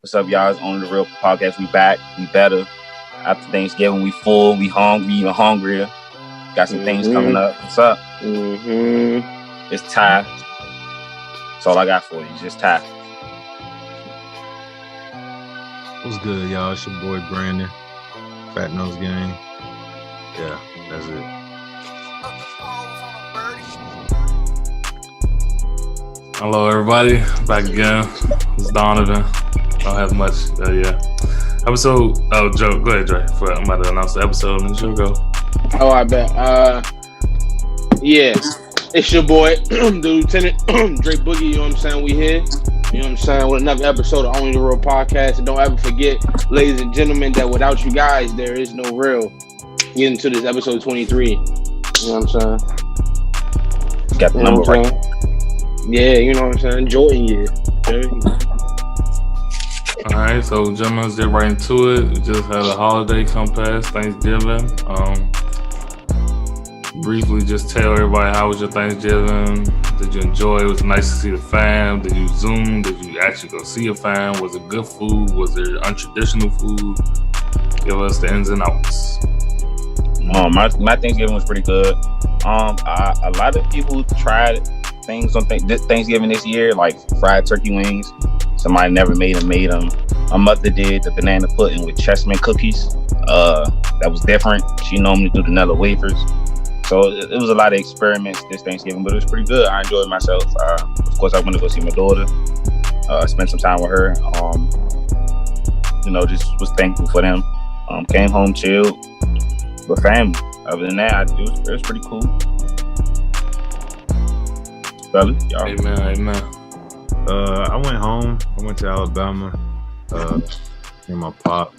What's up, y'all? It's On The Real Podcast. We back. We better. After Thanksgiving, we full. We hungry. Even hungrier. Got some things coming up. What's up? It's Ty. That's all I got for you. It's just Ty. What's good, y'all? It's your boy Brandon. Fat Nose Gang. Yeah, that's it. Hello, everybody. Back again. It's Donovan. Don't have much. Episode. Oh, Joe. Go ahead, Dre. I'm about to announce the episode and the show go. Oh, I bet. Yeah. It's your boy, the Lieutenant, Dre Boogie. You know what I'm saying? We here. You know what I'm saying? With another episode of Only the Real Podcast. And don't ever forget, ladies and gentlemen, that without you guys, there is no real. Get into this episode 23. You know what I'm saying? Got the number right. Yeah, you know what I'm saying? Jordan year. All right, so gentlemen, let's get right into it. We just had a holiday come past, Thanksgiving. Briefly, just tell everybody, how was your Thanksgiving? Did you enjoy it? Was it nice to see the fam? Did you Zoom? Did you actually go see a fam? Was it good food? Was there untraditional food? Give us the ins and outs. My Thanksgiving was pretty good. A lot of people tried things on Thanksgiving this year, like fried turkey wings. Somebody never made them. My mother did the banana pudding with chessmen cookies. That was different. She normally do the Nutella wafers. So it was a lot of experiments this Thanksgiving, but it was pretty good. I enjoyed myself. Of course, I went to go see my daughter. Spent some time with her. Just was thankful for them. Came home, chilled with family. Other than that, it was pretty cool. Fellas, y'all. Amen. I went home. I went to Alabama. See my pop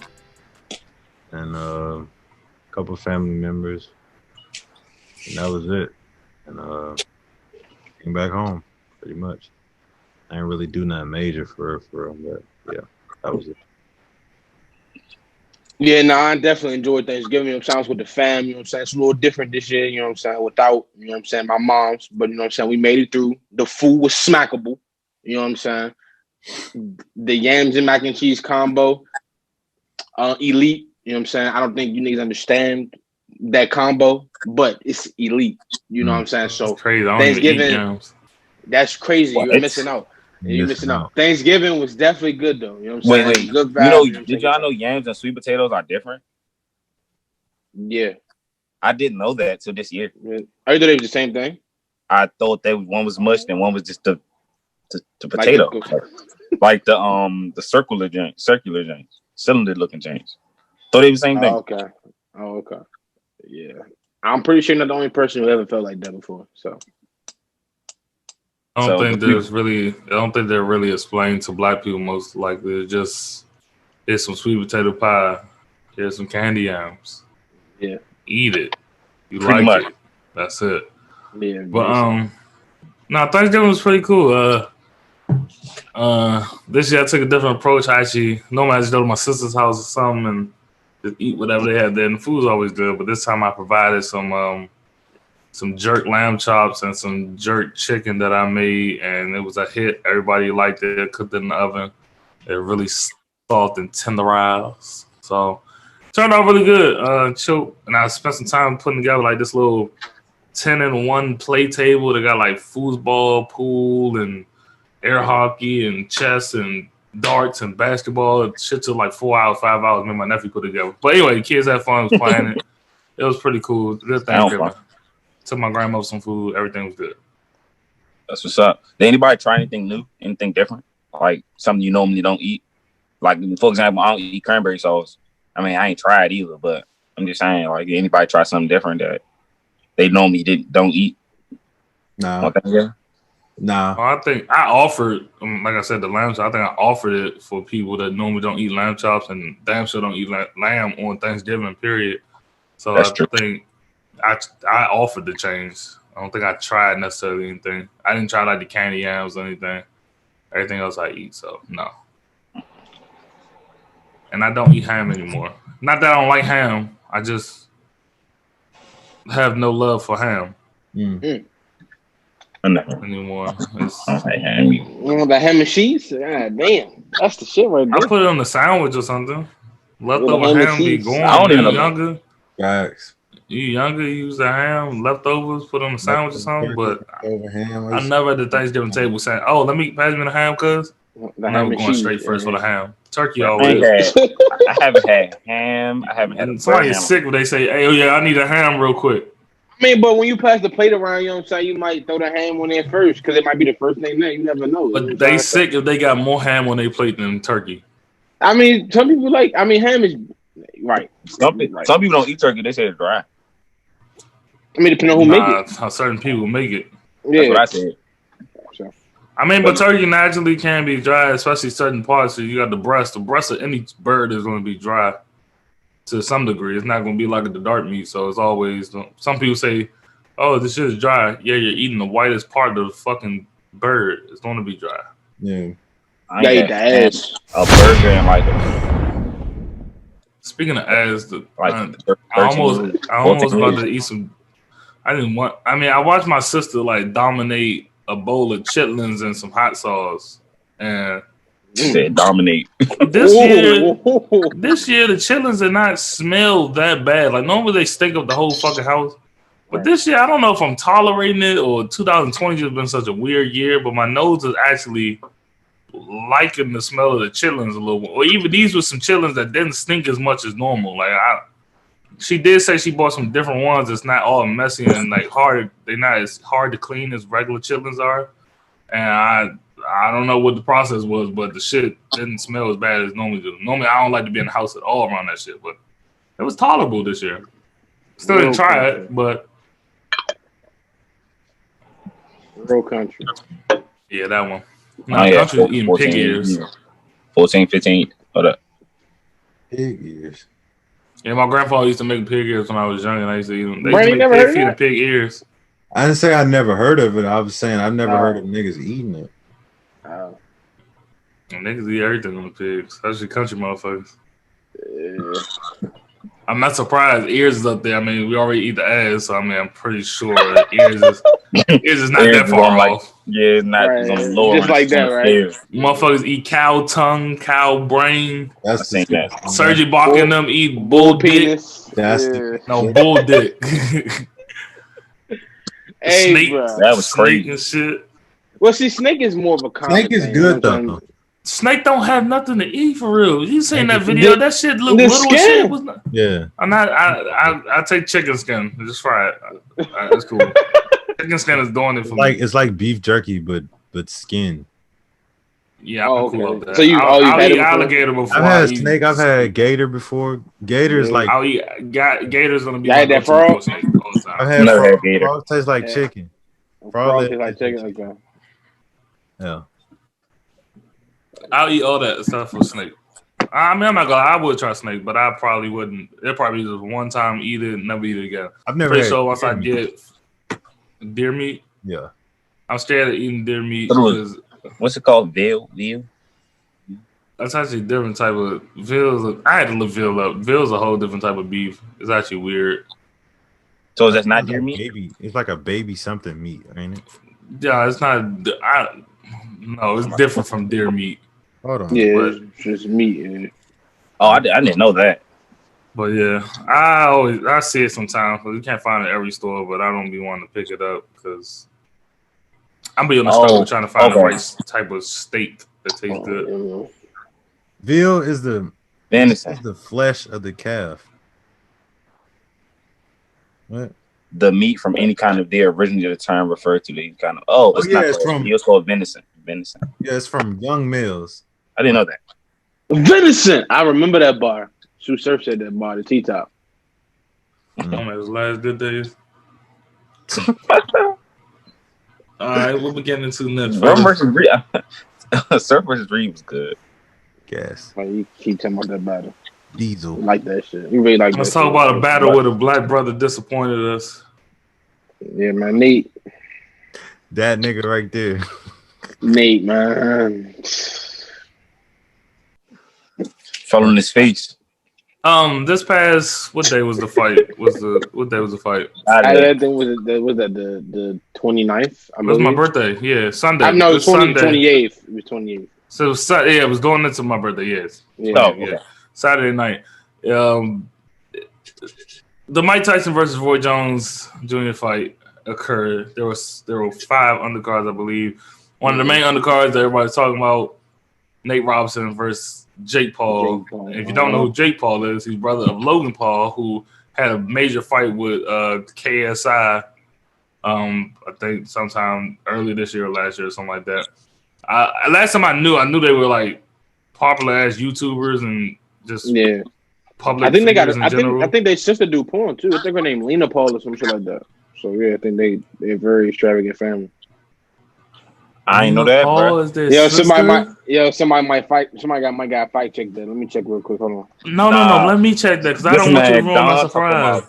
and a couple family members, and that was it. And came back home pretty much. I didn't really do nothing major for real, but yeah, that was it. Yeah, I definitely enjoyed Thanksgiving. You know what I'm saying? I was with the fam, you know what I'm saying? It's a little different this year, you know what I'm saying? Without, you know what I'm saying, my mom's, but you know what I'm saying? We made it through. The food was smackable, you know what I'm saying? The yams and mac and cheese combo, elite, you know what I'm saying? I don't think you niggas understand that combo, but it's elite, you know what I'm saying? So that's crazy. Thanksgiving, that's crazy. What? You're missing out. You're missing out. Thanksgiving was definitely good though. You know what I'm saying? Wait. Good vibe, Did y'all know yams and sweet potatoes are different? Yeah. I didn't know that till this year. I thought they was the same thing. I thought one was mushed and one was just the potato. Like the circular joints, cylinder looking joints. Thought they were the same thing. Oh, okay. Yeah. I'm pretty sure you're not the only person who ever felt like that before. So I don't think they're really explained to black people most likely. It's some sweet potato pie. Here's some candy yams. Yeah. Eat it. You pretty like much. it. That's it. Yeah. But Thanksgiving was pretty cool. This year I took a different approach. Normally I just go to my sister's house or something and just eat whatever they had there. And the food's always good. But this time I provided some jerk lamb chops and some jerk chicken that I made, and it was a hit. Everybody liked it. Cooked it in the oven. They're really soft and tenderized. So turned out really good. Chill. And I spent some time putting together like this little 10-in-1 play table that got like foosball, pool, and air hockey, and chess, and darts, and basketball. It shit took like 4 hours, 5 hours. Me and my nephew put together. But anyway, the kids had fun. Was playing it. It was pretty cool. Good Thanksgiving. Took my grandmother some food. Everything was good. That's what's up. Did anybody try anything new? Anything different? Like something you normally don't eat? Like, for example, I don't eat cranberry sauce. I mean, I ain't tried either, but I'm just saying, like, anybody try something different that they normally don't eat? No. I think I offered, like I said, the lamb chop. I think I offered it for people that normally don't eat lamb chops and damn sure don't eat lamb on Thanksgiving, period. So I think I offered the change. I don't think I tried necessarily anything. I didn't try like the candy yams or anything. Everything else I eat, so no. And I don't eat ham anymore. Not that I don't like ham. I just have no love for ham. No, anymore. I don't like ham. You know, the ham and cheese? God damn. That's the shit right I there. put it on the sandwich or something. Leftover ham and ham be cheese. going. I don't even You know. younger, Facts. you use the ham leftovers, put on the sandwich or something. But Over ham. I never at the Thanksgiving table saying, "Oh, let me pass me the ham," cause The I'm ham never and going cheese. straight first for the ham. Turkey I always. ain't had. I haven't had ham. I haven't had a And somebody burger is ham. sick when they say, "Hey, oh yeah, I need a ham real quick." I mean, but when you pass the plate around, you know what I'm saying, you might throw the ham on there first because it might be the first thing there. You never know. But they sick if they got more ham on their plate than turkey. I mean, some people like. I mean, ham is right. Some people don't eat turkey. They say it's dry. I mean, depending on who make it. How certain people make it. That's Yeah. what I said. I mean, but turkey naturally can be dry, especially certain parts. So you got the breast. The breast of any bird is going to be dry to some degree. It's not going to be like the dark meat. So it's always. Some people say, "Oh, this shit is dry." Yeah, you're eating the whitest part of the fucking bird. It's going to be dry. Yeah. I They ain't eat the had ass. a burger and like Speaking of ass, I 13 almost 14 about years. to eat some. I didn't want. I mean, I watched my sister like dominate a bowl of chitlins and some hot sauce, and Said dominate. this year, Ooh. the chitlins did not smell that bad. Like normally they stink up the whole fucking house, but Right. this year I don't know if I'm tolerating it or 2020 has been such a weird year. But my nose is actually liking the smell of the chitlins a little. Or even these were some chitlins that didn't stink as much as normal. Like she did say she bought some different ones that's not all messy and like hard. They're not as hard to clean as regular chitlins are. And I don't know what the process was, but the shit didn't smell as bad as normally do. Normally I don't like to be in the house at all around that shit, but it was tolerable this year. Still didn't try it, but Real country. yeah, that one. No, I had country's eating pig ears. 14, 15. Hold up. Pig ears. Yeah, my grandpa used to make pig ears when I was young, and I used to eat them. They Brandon, used to never make heard pig of feet that? and pig ears. I didn't say I never heard of it. I was saying I've never heard of niggas eating it. And niggas eat everything on the pigs, especially country motherfuckers. Yeah. I'm not surprised. Ears is up there. I mean, we already eat the ass, so I mean, I'm pretty sure ears is not Ears that is far on, like, off. Yeah, it's not. It's on the Right. lower Just like that, right? Motherfuckers eat cow tongue, cow brain. I That's seen that. Sergi Bach and them eat bull dick. penis. That's Yeah. No, bull dick. Hey, Snake. bro. That was Snake crazy. and shit. Well, see, snake is more of a common Snake is thing, good, you know what I'm though. saying? Snake don't have nothing to eat for real. You seen that Snake- video? That shit look the little as skin. shit. Was not, Yeah. I'm not. I take chicken skin. Just fry it. That's cool. Chicken skin is doing it for me. It's like beef jerky, but skin. Yeah, I'm Oh, cool okay. with that. So you've I'll had eat it before? alligator before. I've I had eat snake. I've had gator before. Gator is Yeah. like I'll eat. Gator's gonna be. You my had that go-to frog? for snake all the I've time. had Never had frog. gator. Frog tastes like Yeah. chicken. Frog Frog tastes like chicken like that. Yeah. I'll eat all that stuff for snake. I mean, I'm not gonna lie, I would try snake, but I probably wouldn't. It probably just one time eat it, never eat it again. I've never Pretty had sure once I deer meat. get deer meat, Yeah. I'm scared of eating deer meat Totally. because What's it called? Veal? that's actually a different type of veal. I had to look veal up. Veal's a whole different type of beef. It's actually weird. So that's not It's deer like meat? Baby. It's like a baby something meat, ain't it? Yeah, it's not. No, it's different from deer meat. Hold on. Yeah, But- it's just meat. Yeah. Oh, I didn't know that. But yeah, I see it sometimes, but you can't find it at every store. But I don't be wanting to pick it up because I'm be on the struggle trying to find the okay. right type of steak that tastes good. Yeah. Veal is the Venison. flesh of the calf. What? The meat from any kind of deer, originally the term referred to the kind of. Oh, it's Oh, yeah, not. it's from- It was called venison. Venison. Yeah, it's from young males. I didn't know that. Venison. I remember that bar. Sue Surf said that bar, the T-top. On his last good days. All right, what we getting into next? Rum fellas? versus Reed. Surf versus Reed was good. Gas. Like, you keep talking about that battle. Diesel. You like that shit. You really like Let's that talk shit. about a battle where the black brother disappointed us. Yeah, man. Nate, That nigga right there. man. Fell on his face. This past what day was the fight? What day was the fight? I think was that the 29th, I It was believe. my birthday. Yeah, Sunday. I know This Sunday. 28th. It was 28th. So it was going into my birthday. Yes. Yeah. Oh, okay. Saturday night. The Mike Tyson versus Roy Jones Jr. fight occurred. There were 5 undercards, I believe. One of the main undercards that everybody's talking about, Nate Robinson versus Jake Paul. And if you don't know who Jake Paul is, he's brother of Logan Paul, who had a major fight with KSI. I think sometime early this year or last year or something like that. Last time I knew they were like popular as YouTubers and just public. I think they got. I think they sister do porn too. I think her name Lena Paul or some shit like that. So yeah, I think they're very extravagant family. I ain't know that, bro. Somebody might fight. Somebody might got fight check that. Let me check real quick. Hold on. No. Let me check that because I don't want you to ruin my surprise.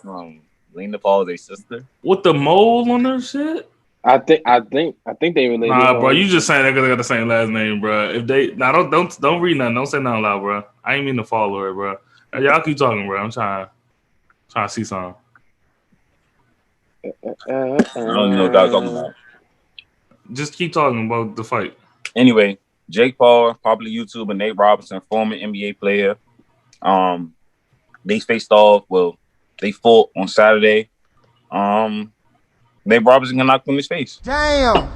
Lena Paul is a sister With the mole on their shit. I think they related. Nah, bro, you just saying they got the same last name, bro. If they don't read nothing, don't say nothing loud, bro. I ain't mean to follow her, bro. Y'all keep talking, bro. I'm trying to see something. I don't know what y'all talking about. Just keep talking about the fight. Anyway, Jake Paul, popular YouTuber, Nate Robinson, former NBA player. They faced off. Well, they fought on Saturday. Nate Robinson got knocked in his face. Damn.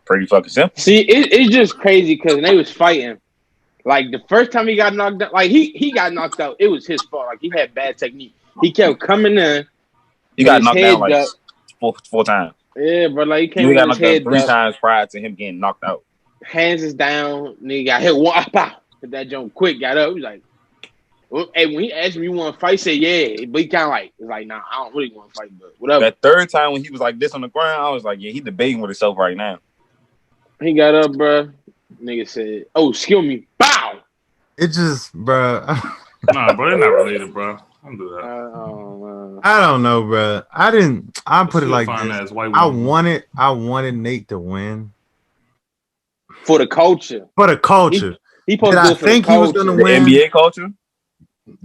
Pretty fucking simple. See, it's just crazy because they was fighting. Like the first time he got knocked out, like he got knocked out, it was his fault. Like he had bad technique. He kept coming in. He got knocked down like four times. Yeah, but like he came He in got his knocked head down 3 times prior to him getting knocked out. Hands is down. Nigga got hit one. Hit that jump quick. Got up. He was like, hey, when he asked me you want to fight, he said yeah. But he kind of like, it's like, nah, I don't really want to fight, but whatever. That third time when he was like this on the ground, I was like, yeah, he debating with himself right now. He got up, bro. Nigga said, oh, excuse me. Bow. It just, bro. Nah, bro, they're not related, bro. Don't do that. I don't know, bro. I put it like this. I wanted Nate to win. For the culture. For the culture. He Did I think he was gonna win? The NBA culture?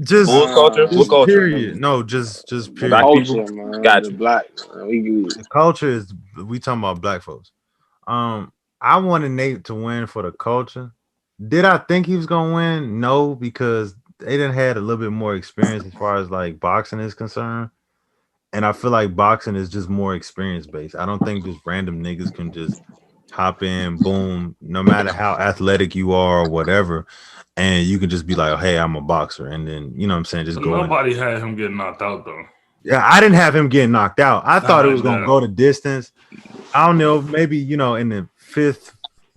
Just Bulls culture? What culture? Period. No, just period. Black culture, people? man. Gotcha. Black. The culture is, we talking about black folks. I wanted Nate to win for the culture. Did I think he was gonna win? No, because they didn't had a little bit more experience as far as like boxing is concerned. And I feel like boxing is just more experience based. I don't think just random niggas can just hop in, boom, no matter how athletic you are or whatever, and you can just be like, hey, I'm a boxer, and then you know what I'm saying, just go. Nobody had him getting knocked out though. Yeah, I didn't have him getting knocked out. I thought it was gonna go the distance. I don't know, maybe in the 5th,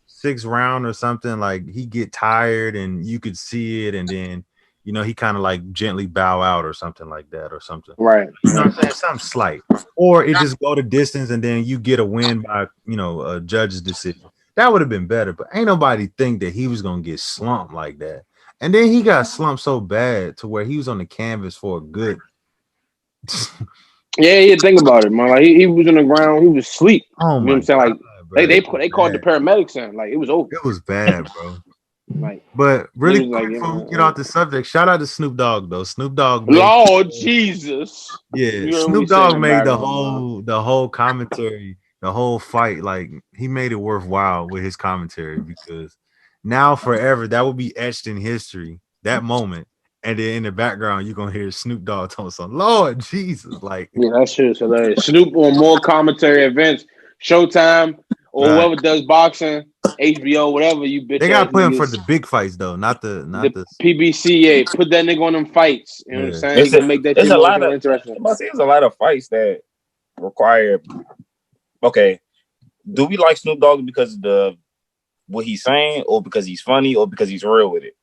6th round or something, like he get tired and you could see it, and then he kind of like gently bow out or something like that or something. Right. You know what I'm saying? Something slight. Or it just go the distance and then you get a win by, a judge's decision. That would have been better, but ain't nobody think that he was going to get slumped like that. And then he got slumped so bad to where he was on the canvas for a good. Yeah, think about it, man. Like he was on the ground, he was asleep. Oh, you know what I'm saying? Like they called the paramedics in. Like it was over. It was bad, bro. Like, but really quick before we get off the subject, shout out to Snoop Dogg though. Snoop Dogg, Lord Jesus, Snoop Dogg made the whole commentary, the whole fight, like he made it worthwhile with his commentary, because now forever that will be etched in history, that moment. And then in the background you're gonna hear Snoop Dogg talking something. Lord Jesus, like that shit is hilarious. Snoop on more commentary events, Showtime or whoever does boxing. HBO, whatever you bitch. They got to put him for the big fights though, not the PBC. Yeah, put that nigga on them fights. You know what I'm saying? To make that shit more interesting. There's a lot of fights that require. Okay, do we like Snoop Dogg because of what he's saying, or because he's funny, or because he's real with it?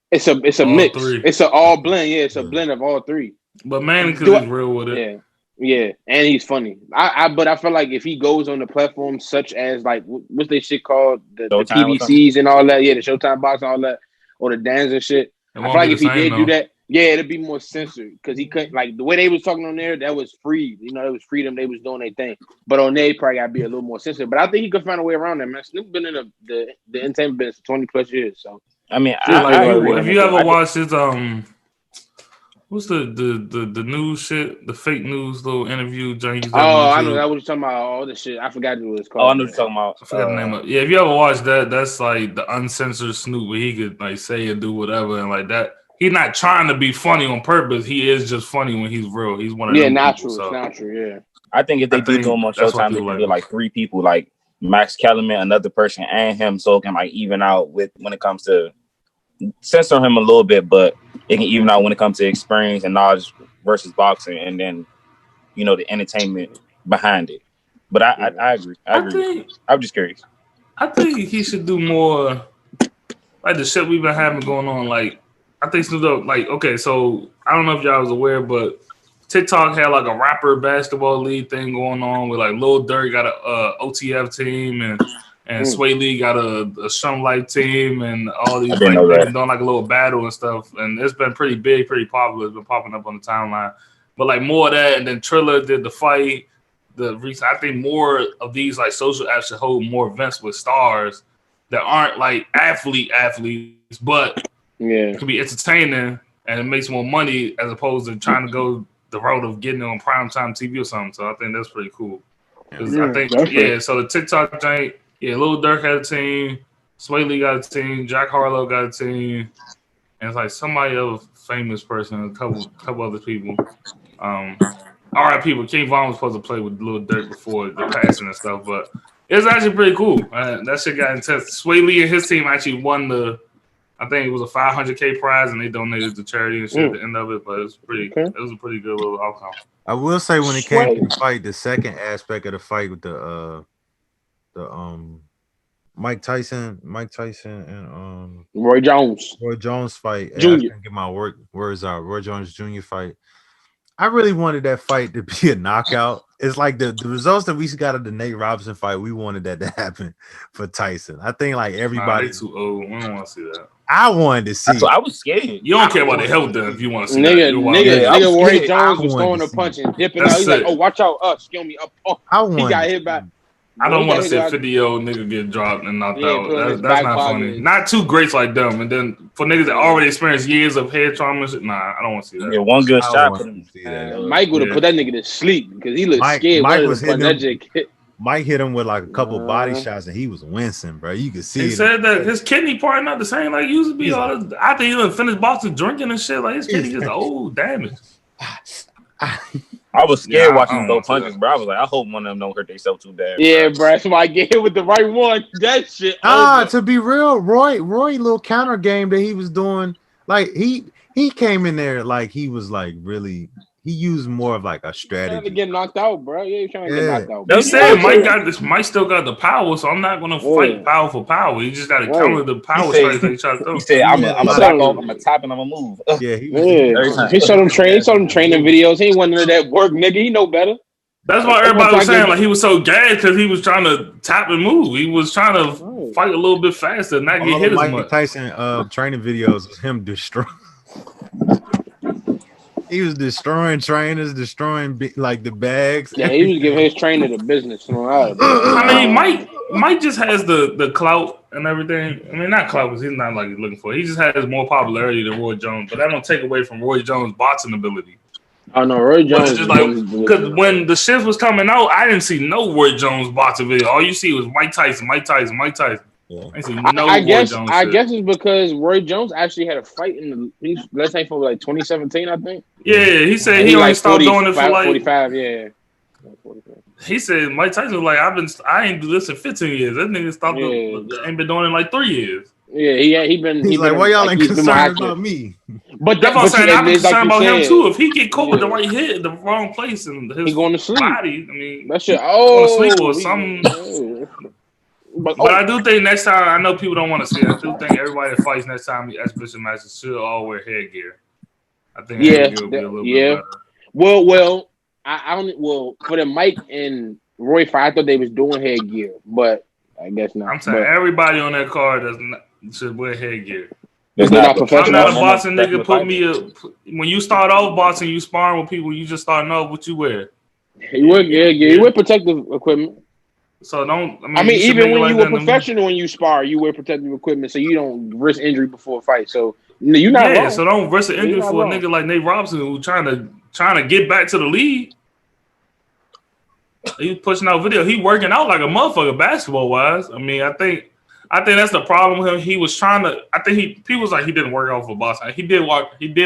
It's a mix. Three. It's an all blend. Yeah, it's a blend of all three. But mainly because he's real with it. Yeah. Yeah, and he's funny. But I feel like if he goes on the platform such as like what's they shit called the PBCs and all that, the Showtime box and all that, or the dance and shit. I feel like if he did do that, it'd be more censored, because he couldn't, like the way they was talking on there, that was free. It was freedom. They was doing their thing. But on there, he probably got to be a little more censored. But I think he could find a way around that, man. Snoop been in the entertainment business for 20 plus years, so I mean, Yeah, I agree. if you ever watched his what's the news shit, the fake news little interview joint? I know that what you're talking about. All this shit. I forgot what it's called. Oh, I know what you're talking about. I forgot the name of it. Yeah, if you ever watched that, that's like the uncensored Snoop where he could like say and do whatever and like that. He's not trying to be funny on purpose. He is just funny when he's real. He's one of them natural. People, so. It's natural. Yeah. I think if they do him on Showtime, they can do like 3 people, like Max Kellerman, another person, and him, so it can like even out with when it comes to censor him a little bit, but it can even out when it comes to experience and knowledge versus boxing, and then the entertainment behind it. But I agree. I'm just curious. I think he should do more like the shit we've been having going on. Like I think Snoop Dogg, like okay, so I don't know if y'all was aware, but TikTok had like a rapper basketball league thing going on with like Lil Durk got a OTF team and Sway Lee got a Shum Life team and all these like they've been doing like a little battle and stuff, and it's been pretty big, pretty popular. It's been popping up on the timeline, but like more of that, and then Triller did the fight. I think more of these like social apps should hold more events with stars that aren't like athletes, but it can be entertaining and it makes more money as opposed to trying to go the road of getting on primetime TV or something. So I think that's pretty cool. I think so the TikTok giant, Lil Durk had a team, Sway Lee got a team, Jack Harlow got a team, and it's like somebody else famous person, a couple other people. R.I.P. but King Von was supposed to play with Lil Durk before the passing and stuff, but it's actually pretty cool. That shit got intense. Sway Lee and his team actually won I think it was a $500K prize, and they donated to charity and shit at the end of it. But it was a pretty good little outcome. I will say when it came to the fight, the second aspect of the fight with the Mike Tyson and Roy Jones fight. Jr. I can't get my words out. Roy Jones Jr. fight. I really wanted that fight to be a knockout. It's like the results that we got of the Nate Robinson fight. We wanted that to happen for Tyson. I think like everybody too old. We don't want to see that. I wanted to see. So I was scared. You don't care about the health then if you want to see nigga, that. Nigga, Roy Jones was throwing a punch and dipping out. He's like, "Oh, watch out, excuse me." He got hit by. I don't want to see a 50-year-old nigga get dropped and knocked out. That's not funny. Not two greats like them. And then for niggas that already experienced years of head trauma, I don't want to see that. Yeah, one good shot for them. Mike would have put that nigga to sleep because he looked scared. Mike was hitting Mike hit him with like a couple body shots and he was wincing, bro. You could see. He said that his kidney part not the same like it used to be. I think he done finished boxing, drinking and shit. Like his kidney just old, damage. I was scared watching those punches, bro. I was like, I hope one of them don't hurt themselves too bad. Yeah, bro. Somebody get hit with the right one. That shit. To be real, Roy little counter game that he was doing, like he came in there like he was like really. He used more of like a strategy. Trying to get knocked out, bro. Yeah, he's trying to get knocked out. They said Mike still got the power, so I'm not gonna fight power for power. He just got to counter the power strikes that he tried to throw. He said, "I'm a tap and I'm a move." Yeah, he saw them training videos. He ain't one of that work, nigga. He know better. That's why everybody was saying like he was so gassed because he was trying to tap and move. He was trying to fight a little bit faster, not get hit as much. Mike Tyson training videos was him destroying. He was destroying trainers, destroying like the bags. Yeah, he was giving his trainer the business. I mean, Mike just has the clout and everything. I mean, not clout because he's not like looking for it. He just has more popularity than Roy Jones, but that don't take away from Roy Jones' boxing ability. Oh no, Roy Jones. Just like because when the shit was coming out, I didn't see no Roy Jones boxing video. All you see was Mike Tyson. Yeah. I guess it's because Roy Jones actually had a fight in the last time for like 2017, I think. Yeah, he said he only like stopped doing it for like 45. Yeah. 45. He said Mike Tyson was like, I ain't do this in 15 years. That nigga stopped. Ain't been doing it in like 3 years. Yeah, he been. He's like, why y'all ain't concerned about me? But that's what I'm saying. I'm concerned about him too. If he get caught with the right hit in the wrong place and his going to sleep. Body, I mean, that shit. Going to sleep or something. But I do think next time, I know people don't want to see it. I do think everybody that fights next time the exhibition matches should all wear headgear. I think headgear will be a little bit better. Well, I don't. Well, for the Mike and Roy fight, I thought they was doing headgear, but I guess not. I'm saying everybody on that card should wear headgear. I'm not a boxing nigga. Put me when you start off boxing, you sparring with people. You just starting off. What you wear? You wear protective equipment. So don't. I mean, you should even make it when like you that were in the movie. professional, when you spar, you wear protective equipment so you don't risk injury before a fight. So you're not Yeah, wrong. so don't risk an You're injury not for a wrong. nigga like Nate Robinson who trying to get back to the league. He pushing out video. He working out like a motherfucker basketball wise. I mean, I think that's the problem with him. He was trying to. I think people was like he didn't work off of boxing. He did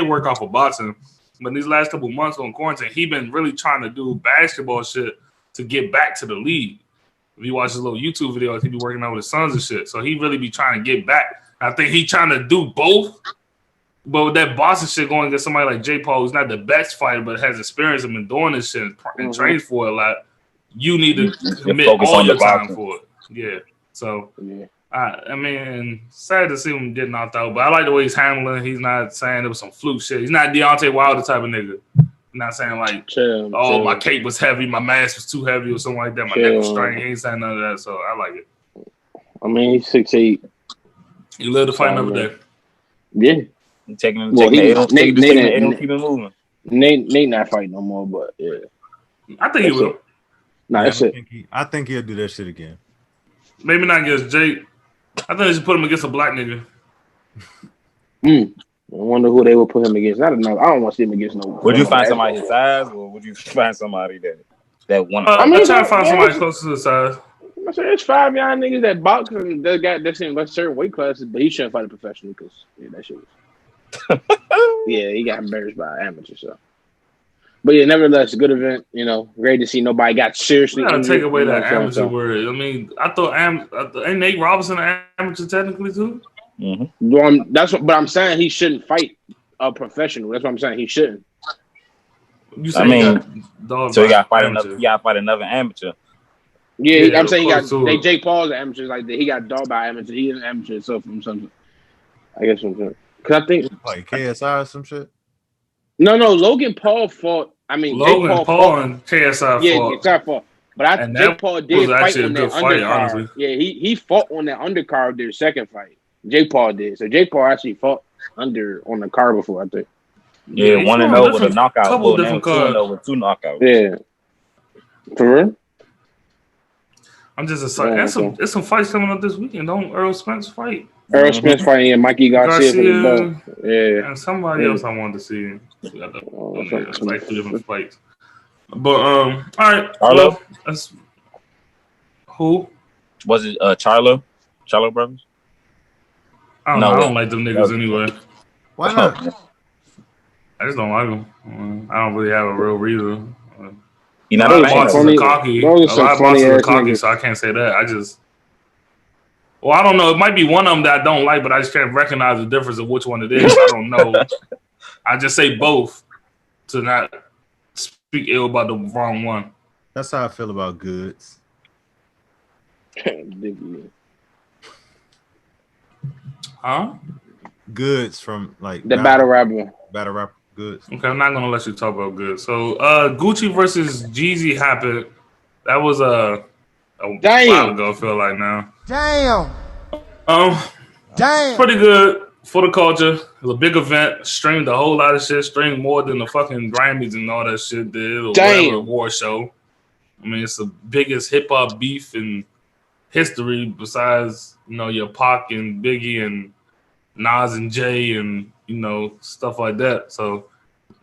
work off of boxing, but these last couple months on quarantine, he been really trying to do basketball shit to get back to the league. If you watch his little YouTube videos, he be working out with his sons and shit. So he really be trying to get back. I think he trying to do both. But with that boxing shit going against somebody like Jake Paul, who's not the best fighter, but has experience and been doing this shit and trains for it a lot, you need to commit focus all on your your time boxing. for it. Yeah. So, Yeah. I mean, sad to see him get knocked out, but I like the way he's handling. He's not saying it was some fluke shit. He's not Deontay Wilder type of nigga. He's not saying like, Chill, oh, chill. my cape was heavy, my mask was too heavy or something like that. My neck was strained. He ain't saying none of that, so I like it. I mean, he's 6'8". You live to fight another day. Yeah. You taking him, Well, taking the Nate keep it moving. Nate not fighting no more, but yeah. I think he That's will. it. Nah, that's it. I think he'll do that shit again. Maybe not against Jake. I think they should put him against a black nigga. I wonder who they would put him against. I don't know. I don't want to see him against no. Would you find somebody his size, or would you find somebody that one? I mean, try to find yeah, somebody close to the size. I say there's 5 young niggas that box and they got that's in like certain weight classes, but he shouldn't fight a professional because that shit was. Yeah, he got embarrassed by an amateur. So, but yeah, nevertheless, a good event. You know, great to see nobody got seriously. You gotta injured, take away you know that what I'm amateur saying? word. I mean, I thought ain't Nate Robinson an amateur technically too? Mm-hmm. Well, but I'm saying he shouldn't fight a professional. That's what I'm saying. He shouldn't. You say I mean, so you gotta fight amateur. another. You gotta fight another amateur. Yeah, Yeah, I'm saying he got close to it. Jake Paul's an amateur. Like he got dog by amateur. He is an amateur. So from something, I guess from because I think Like KSI or some shit. no, Logan Paul fought. I mean, Logan Jake Paul Paul fought. and KSI Yeah, fought. it's not fought. But And Jake that Paul was did fight actually a on good that fight, undercard. honestly. Yeah, he fought on that undercard their second fight. Jake Paul did. So Jake Paul actually fought on the card before, I think. Yeah, he's 1-0 on with a knockout. couple Well, now different cards. 2-0 with 2 knockouts. Yeah. For real? I'm just excited. Yeah, There's some fights coming up this weekend. Don't Earl Spence fight? Earl Spence fighting Mikey Garcia for the Garcia belt. Yeah. and somebody Yeah. else I wanted to see. It's like 3 different That's fights. But all right. Charlo? Well, that's who? Was it Charlo? Charlo brothers? I don't No, know. I wait. don't like them niggas anyway. Why not? I just don't like them. I don't really have a real reason. You A not lot a of Those fan are boxers of funny- are cocky. A those are lot some of boxers are funny-ass cocky, niggas. so I can't say that. Well, I don't know. It might be one of them that I don't like, but I just can't recognize the difference of which one it is. I don't know. I just say both to not speak ill about the wrong one. That's how I feel about Goods. Huh? Goods from like The battle rapper. battle rap Goods. Okay, I'm not gonna let you talk about good. So, Gucci versus Jeezy happened. That was a Damn. while ago. I feel like now. Damn. Pretty good for the culture. It was a big event. Streamed a whole lot of shit. Streamed more than the fucking Grammys and all that shit did. Or Damn. whatever award show. I mean, it's the biggest hip hop beef in history besides, your Pac and Biggie and Nas and Jay and, stuff like that. So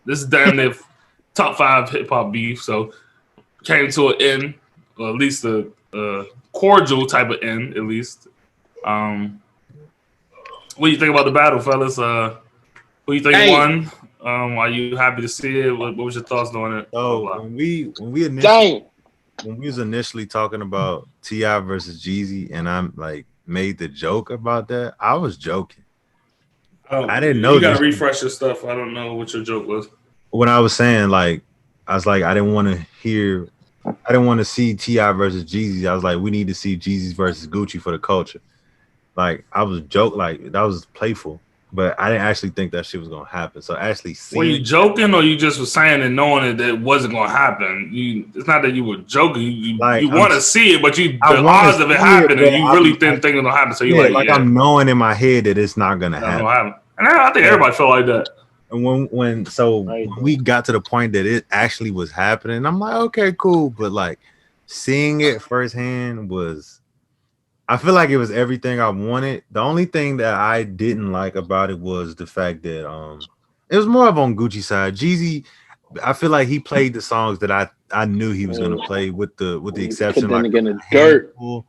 this is damn near top 5 hip hop beef. So came to an end, or at least a cordial type of end, at least. What do you think about the battle, fellas? Who you think Damn. won? Are you happy to see it? What was your thoughts on it? So when we was initially talking about T.I. versus Jeezy, and I'm like made the joke about that, I was joking. I didn't know You gotta this. refresh your stuff. I don't know what your joke was. When I was saying I didn't want to see T.I. versus Jeezy. I was like, we need to see Jeezy versus Gucci for the culture. Like I was that was playful, but I didn't actually think that shit was gonna happen. So actually, Were you joking, or you just were saying and knowing that it wasn't gonna happen? It's not that you were joking. You want to see it, but the odds of it happening, you really didn't think it was gonna happen. So you're I'm knowing in my head that it's not gonna that's happen. gonna happen. And I think everybody felt like that. And when we got to the point that it actually was happening, I'm like, okay, cool. But like seeing it firsthand was, I feel like it was everything I wanted. The only thing that I didn't like about it was the fact that it was more of on Gucci side. Jeezy, I feel like he played the songs that I knew he was gonna play with the Put exception that like nigga in a the dirt. handful.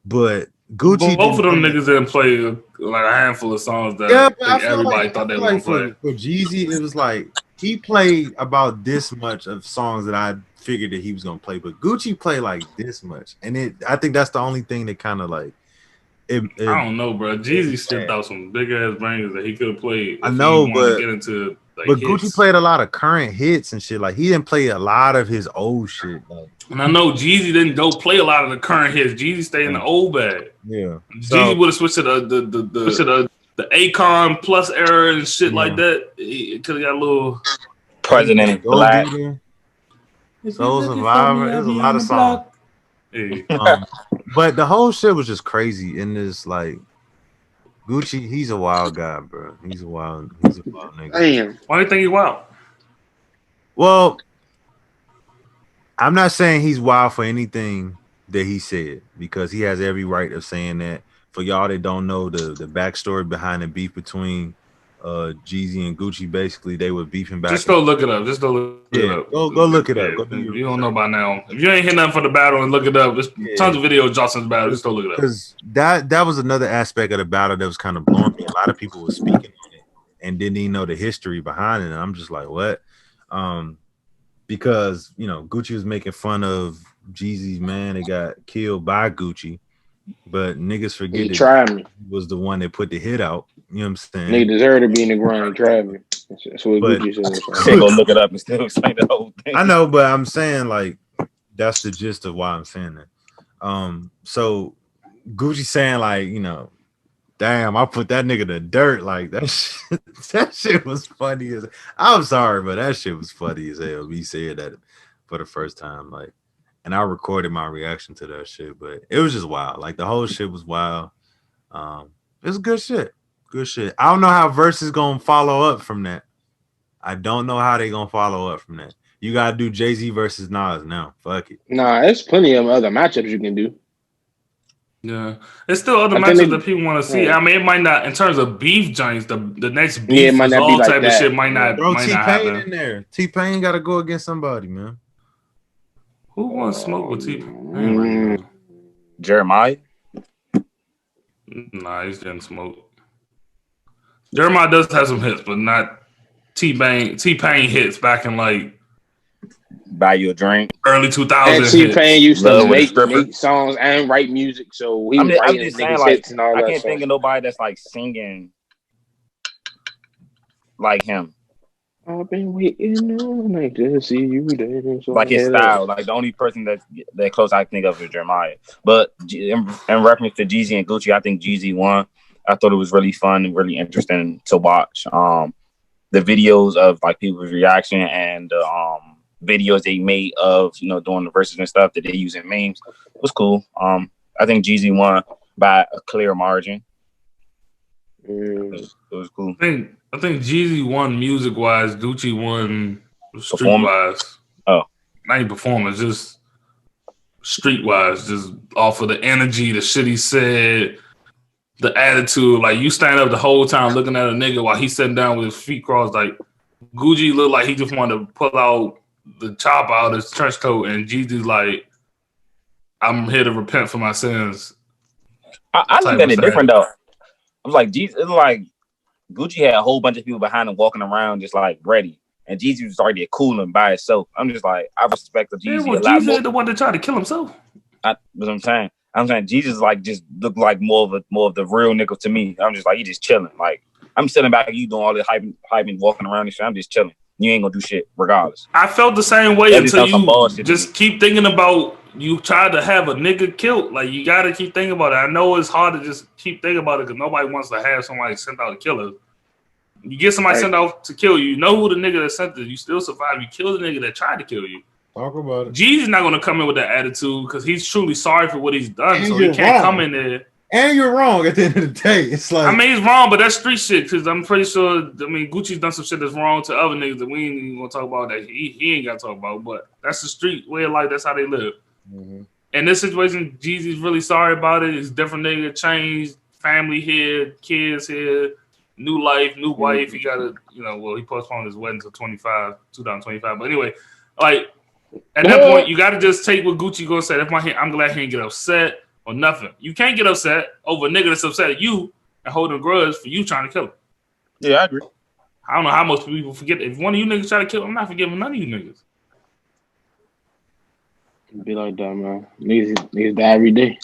But Gucci Both of them didn't- niggas didn't play like a handful of songs that Yeah, I but I think feel everybody like, thought they were gonna play. for Jeezy, it was like he played about this much of songs that I figured that he was gonna play, but Gucci played like this much, and I think that's the only thing that kind of like it. I don't know, bro. Jeezy stepped out some big ass bangers that he could have played. I know, he wanted but to get into like but hits. Gucci played a lot of current hits and shit. Like he didn't play a lot of his old shit. Like, And I know Jeezy didn't go play a lot of the current hits. Jeezy stayed in the old bag. yeah, Jeezy would have switched to the Akon Plus era and shit like that. It could have got a little President is Go black. Getter, Soul Survivor. There's a lot of songs. Hey, But the whole shit was just crazy. In this, like, Gucci, he's a wild guy, bro. He's a wild nigga. Damn. why do you think he wild? Well, I'm not saying he's wild for anything that he said, because he has every right of saying that. For y'all that don't know the backstory behind the beef between Jeezy and Gucci, basically they were beefing back. Just go look it up. Just go look it Yeah, up. go look it up. Yeah, Go do your you don't know by now. If you ain't hear nothing for the battle and look it up, there's tons of videos drops in the battle. Just go look it up. Because that was another aspect of the battle that was kind of blowing me. A lot of people were speaking on it and didn't even know the history behind it. And I'm just like, what? Because Gucci was making fun of Jeezy's man that got killed by Gucci, but niggas forget He that tried me. he was the one that put the hit out. You know what I'm saying? Nigga deserve to be in the ground. He tried me. That's what But- Gucci said. Can't go look it up and still explain the whole thing. I know, but I'm saying like that's the gist of why I'm saying that. So Gucci saying like, damn, I put that nigga in the dirt. Like that shit was funny as. I'm sorry, but that shit was funny as hell. He said that for the first time, like, and I recorded my reaction to that shit, but it was just wild. Like the whole shit was wild. It's good shit. Good shit. I don't know how Versus gonna follow up from that. I don't know how they gonna follow up from that. You gotta do Jay-Z versus Nas now. Fuck it. Nah, there's plenty of other matchups you can do. Yeah, there's still other I think matchups they- that people want to see. yeah. I mean, it might not in terms of beef joints. The next beef, Yeah, it might not be all like type of that. shit might not Bro, might not T-Pain happen. in there. T-Pain gotta go against somebody, man. Who wants smoke with T? Jeremiah. Nah, he's getting smoked. Jeremiah does have some hits, but not T-Pain. T-Pain hits back in like Buy you a drink. early And 2000s. T-Pain used Love to with a stripper. make songs and write music, so he I'm was just, I'm writing just saying, niggas' like, hits and all I that can't stuff. think of nobody that's like singing like him, I've been waiting all night to see you dance. like his style. Like the only person that close I can think of is Jeremiah. But in reference to Jeezy and Gucci, I think Jeezy won. I thought it was really fun and really interesting to watch. The videos of like people's reaction and videos they made of doing the verses and stuff that they use in memes was cool. I think Jeezy won by a clear margin. It was cool. I think Jeezy won music wise. Gucci won street Performance? wise. Oh. Not even performance, just street wise, just off of the energy, the shit he said, the attitude. Like you stand up the whole time looking at a nigga while he's sitting down with his feet crossed. Like Gucci looked like he just wanted to pull out the chop out his trench coat, and Jeezy's like, "I'm here to repent for my sins." I looked at it Type of different though. I was like, Jeezy, it's like Gucci had a whole bunch of people behind him walking around just like ready, and Jeezy was already cooling by himself. I'm just like, I respect the Yeah, Jeezy well, a lot Jeezy more. is the one that tried to kill himself. That's what I'm saying. I'm saying Jesus like just looked like more of the real nigga to me. I'm just like, he just chilling. Like I'm sitting back, you doing all this hyping, walking around and shit. I'm just chilling. You ain't gonna do shit regardless. I felt the same way That just until sounds some you bullshit to just keep thinking about you tried to have a nigga killed. Like you got to keep thinking about it. I know it's hard to just keep thinking about it because nobody wants to have somebody sent out to kill us. You get somebody Right. sent out to kill you. You know who the nigga that sent it. You still survive. You kill the nigga that tried to kill you. Talk about it. Jeezy's not gonna come in with that attitude because he's truly sorry for what he's done. And So he you're can't wrong. come in there. And you're wrong at the end of the day. It's like, I mean, he's wrong, but that's street shit. Because I'm pretty sure. I mean, Gucci's done some shit that's wrong to other niggas that we ain't even gonna talk about. That he ain't got to talk about. But that's the street way of life. That's how they live. Mm-hmm. In this situation, Jeezy's really sorry about it. It's different nigga, changed, family here, kids here, new life, new wife. He got to, he postponed his wedding to 2025. But anyway, like, at that point, you got to just take what Gucci gonna say. I'm glad he didn't get upset or nothing. You can't get upset over a nigga that's upset at you and holding a grudge for you trying to kill him. Yeah, I agree. I don't know how most people forget. If one of you niggas try to kill him, I'm not forgiving none of you niggas. Be like that, man. Niggas die every day.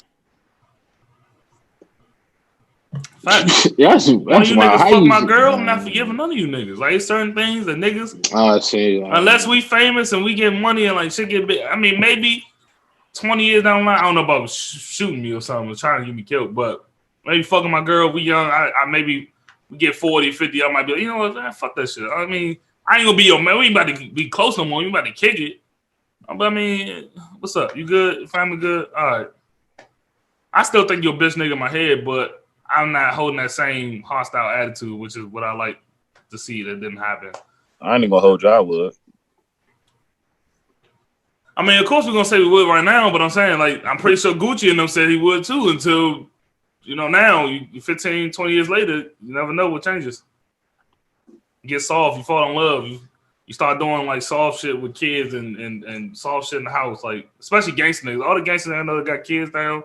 Facts. That's One of you wild. niggas fuck my girl, I'm not forgiving none of you niggas. Like, it's certain things that niggas, unless we famous and we get money and like shit get big. I mean, maybe 20 years down the line, I don't know about shooting me or something, or trying to get me killed, but maybe fucking my girl, we young, I maybe we get 40, 50, I might be like, you know what, man, fuck that shit. I mean, I ain't gonna be your man. We ain't about to be close no more. We about to kick it. But I mean, what's up? You good? Family good? All right. I still think you're a bitch nigga in my head, but I'm not holding that same hostile attitude, which is what I like to see that didn't happen. I ain't even gonna hold you. I would. I mean, of course we're gonna say we would right now, but I'm saying, like, I'm pretty sure Gucci and them said he would too until, now, you 15, 20 years later, you never know what changes. You get soft, you fall in love, you start doing like soft shit with kids and soft shit in the house, like especially gangster niggas. All the gangsters I know that got kids down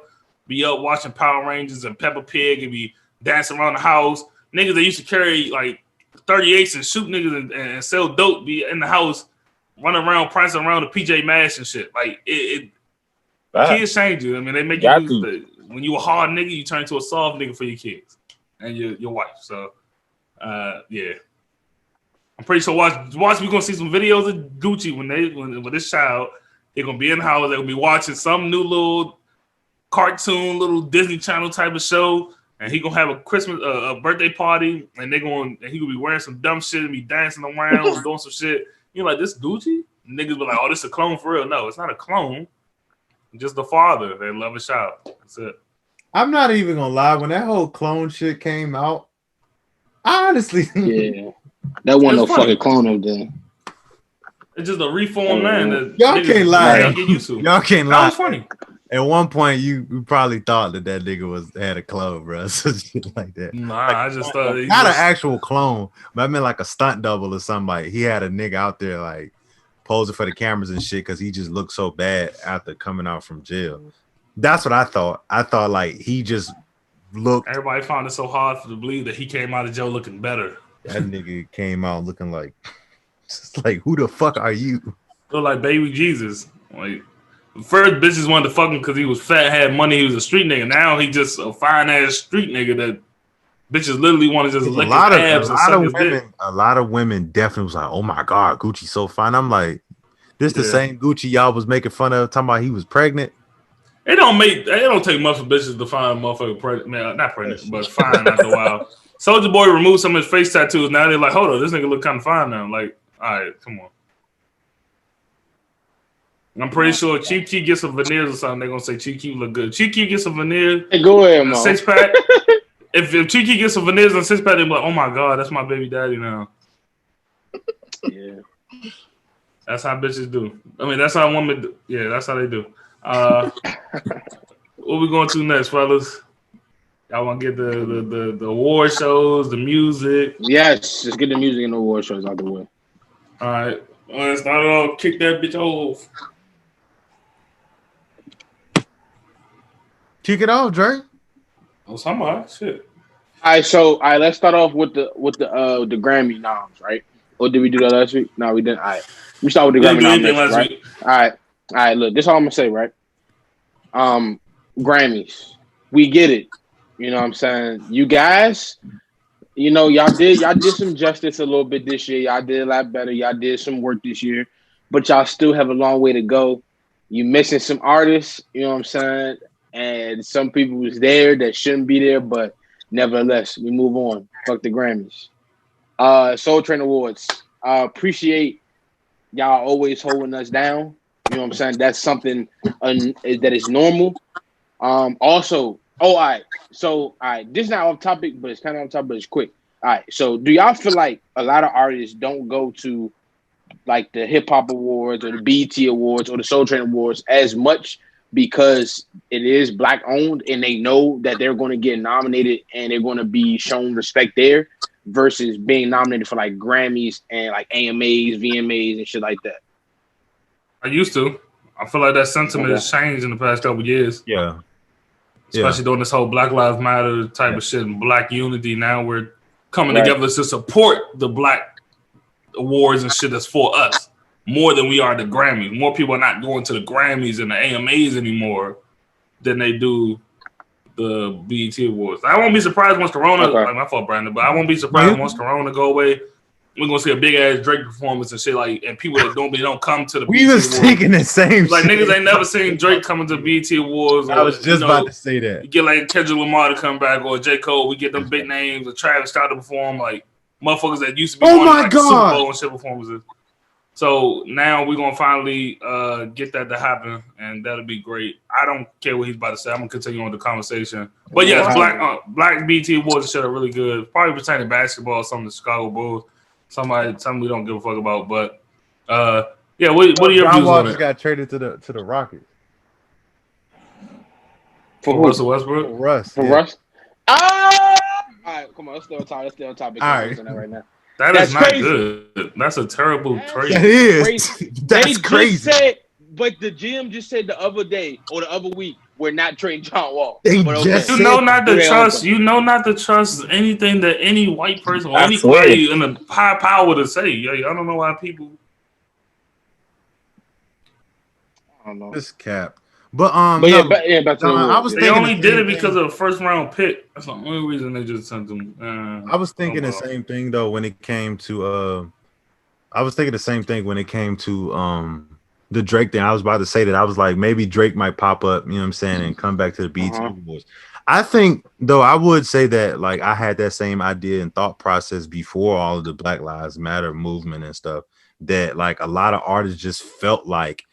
be up watching Power Rangers and Peppa Pig and be dancing around the house. Niggas that used to carry like 38s and shoot niggas and sell dope be in the house running around prancing around the PJ Masks and shit. Like kids change you. I mean, they make you when you a hard nigga, you turn into a soft nigga for your kids and your wife. So yeah. I'm pretty sure watch we're gonna see some videos of Gucci when this child, they're gonna be in the house, they're gonna be watching some new little cartoon, little Disney Channel type of show, and he gonna have a Christmas a birthday party, and he gonna be wearing some dumb shit and be dancing around and doing some shit. You're like, this Gucci? And niggas be like, oh, this is a clone for real. No, it's not a clone. Just the father. They love a child. That's it. I'm not even gonna lie, when that whole clone shit came out, I honestly that wasn't no fucking clone of them. It's just a reformed man that y'all can't lie. Can't get used to. Y'all can't That lie. was funny. At one point, you probably thought that nigga had a clone, bro. So shit like that. Nah, like, I just thought not an actual clone, but I meant like a stunt double or something. Like he had a nigga out there like posing for the cameras and shit because he just looked so bad after coming out from jail. That's what I thought. I thought like he just looked. Everybody found it so hard to believe that he came out of jail looking better. That nigga came out looking like, just like, who the fuck are you? Look like baby Jesus. Like, first bitches wanted to fuck him because he was fat, had money, he was a street nigga. Now he just a fine ass street nigga that bitches literally want to just lick his abs and suck his dick. A lot of women definitely was like, oh my God, Gucci's so fine. I'm like, this the same Gucci y'all was making fun of, talking about he was pregnant. It don't take much for bitches to find a motherfucker pregnant. Man, not pregnant, but fine after a while. Soulja Boy removed some of his face tattoos. Now they're like, hold on, this nigga look kind of fine now. Like, all right, come on. I'm pretty sure Chief Keef gets some veneers or something. They're gonna say Chief Keef look good. Chief Keef gets some veneers. Hey, go ahead, man. 6-pack. if Chief Keef gets some veneers and 6-pack, they're like, oh my God, that's my baby daddy now. Yeah. That's how bitches do. I mean, that's how women do. Yeah, that's how they do. What we going to next, fellas? Y'all want to get the award shows, the music? Yes, just get the music and the award shows out the way. All right. Let's start off. Kick that bitch off. Kick it off, Dre. Oh, somebody. Shit. All right, let's start off with the Grammy noms, right? Or did we do that last week? No, we didn't. All right. We start with the Grammy nominations, right? Week. All right, look, this is all I'm gonna say, right? Grammys. We get it. You know what I'm saying? You guys, y'all did some justice a little bit this year. Y'all did a lot better. Y'all did some work this year, but y'all still have a long way to go. You missing some artists, you know what I'm saying? And some people was there that shouldn't be there, but nevertheless, we move on. Fuck the Grammys. Soul Train Awards. I appreciate y'all always holding us down. You know what I'm saying? That's something that is normal. Also, all right. So, all right, this is not off topic, but it's kind of on topic, but it's quick. All right. So, do y'all feel like a lot of artists don't go to like the Hip Hop Awards or the BET Awards or the Soul Train Awards as much because it is black owned and they know that they're going to get nominated and they're going to be shown respect there versus being nominated for like Grammys and like AMAs, VMAs and shit like that. I used to. I feel like that sentiment has changed in the past couple of years. Yeah. Especially during this whole Black Lives Matter type of shit and black unity. Now we're coming together to support the black awards and shit that's for us more than we are the Grammys. More people are not going to the Grammys and the AMAs anymore than they do the BET Awards. I won't be surprised once Corona, like my fault, Brandon, but I won't be surprised once Corona go away. We're gonna see a big ass Drake performance and shit like, and people that don't come to the. We was thinking the same. Like shit. niggas ain't never seen Drake coming to BET Awards. I was just about to say that. You get like Kendrick Lamar to come back or J. Cole. We get them big names. Or Travis Scott to perform like motherfuckers that used to be going to like Super Bowl and shit performances. So now we're gonna finally get that to happen, and that'll be great. I don't care what he's about to say. I'm gonna continue on the conversation. But yes, black BET Awards and shit are really good. Probably pertaining to basketball, some of the Chicago Bulls. Something we don't give a fuck about, but yeah. What are your views on it? Got traded to the Rockets for Russell Westbrook. Russ. Russ. All right, come on. Let's stay on topic. All right. Right now. That's not crazy. Good. That's a terrible trade. That is. That's crazy. But the GM just said the other day or the other week we're not trading John Wall. You know not to trust anything that any white person or anybody in a high power to say. I don't know why people. I don't know. This cap. But I was they only did it because of the first round pick. That's the only reason they just sent them. I was thinking the same thing though when it came to the Drake thing. I was about to say that. I was like, maybe Drake might pop up, you know what I'm saying, and come back to the BET Awards. I think, though, I would say that, like, I had that same idea and thought process before all of the Black Lives Matter movement and stuff, that, like, a lot of artists just felt like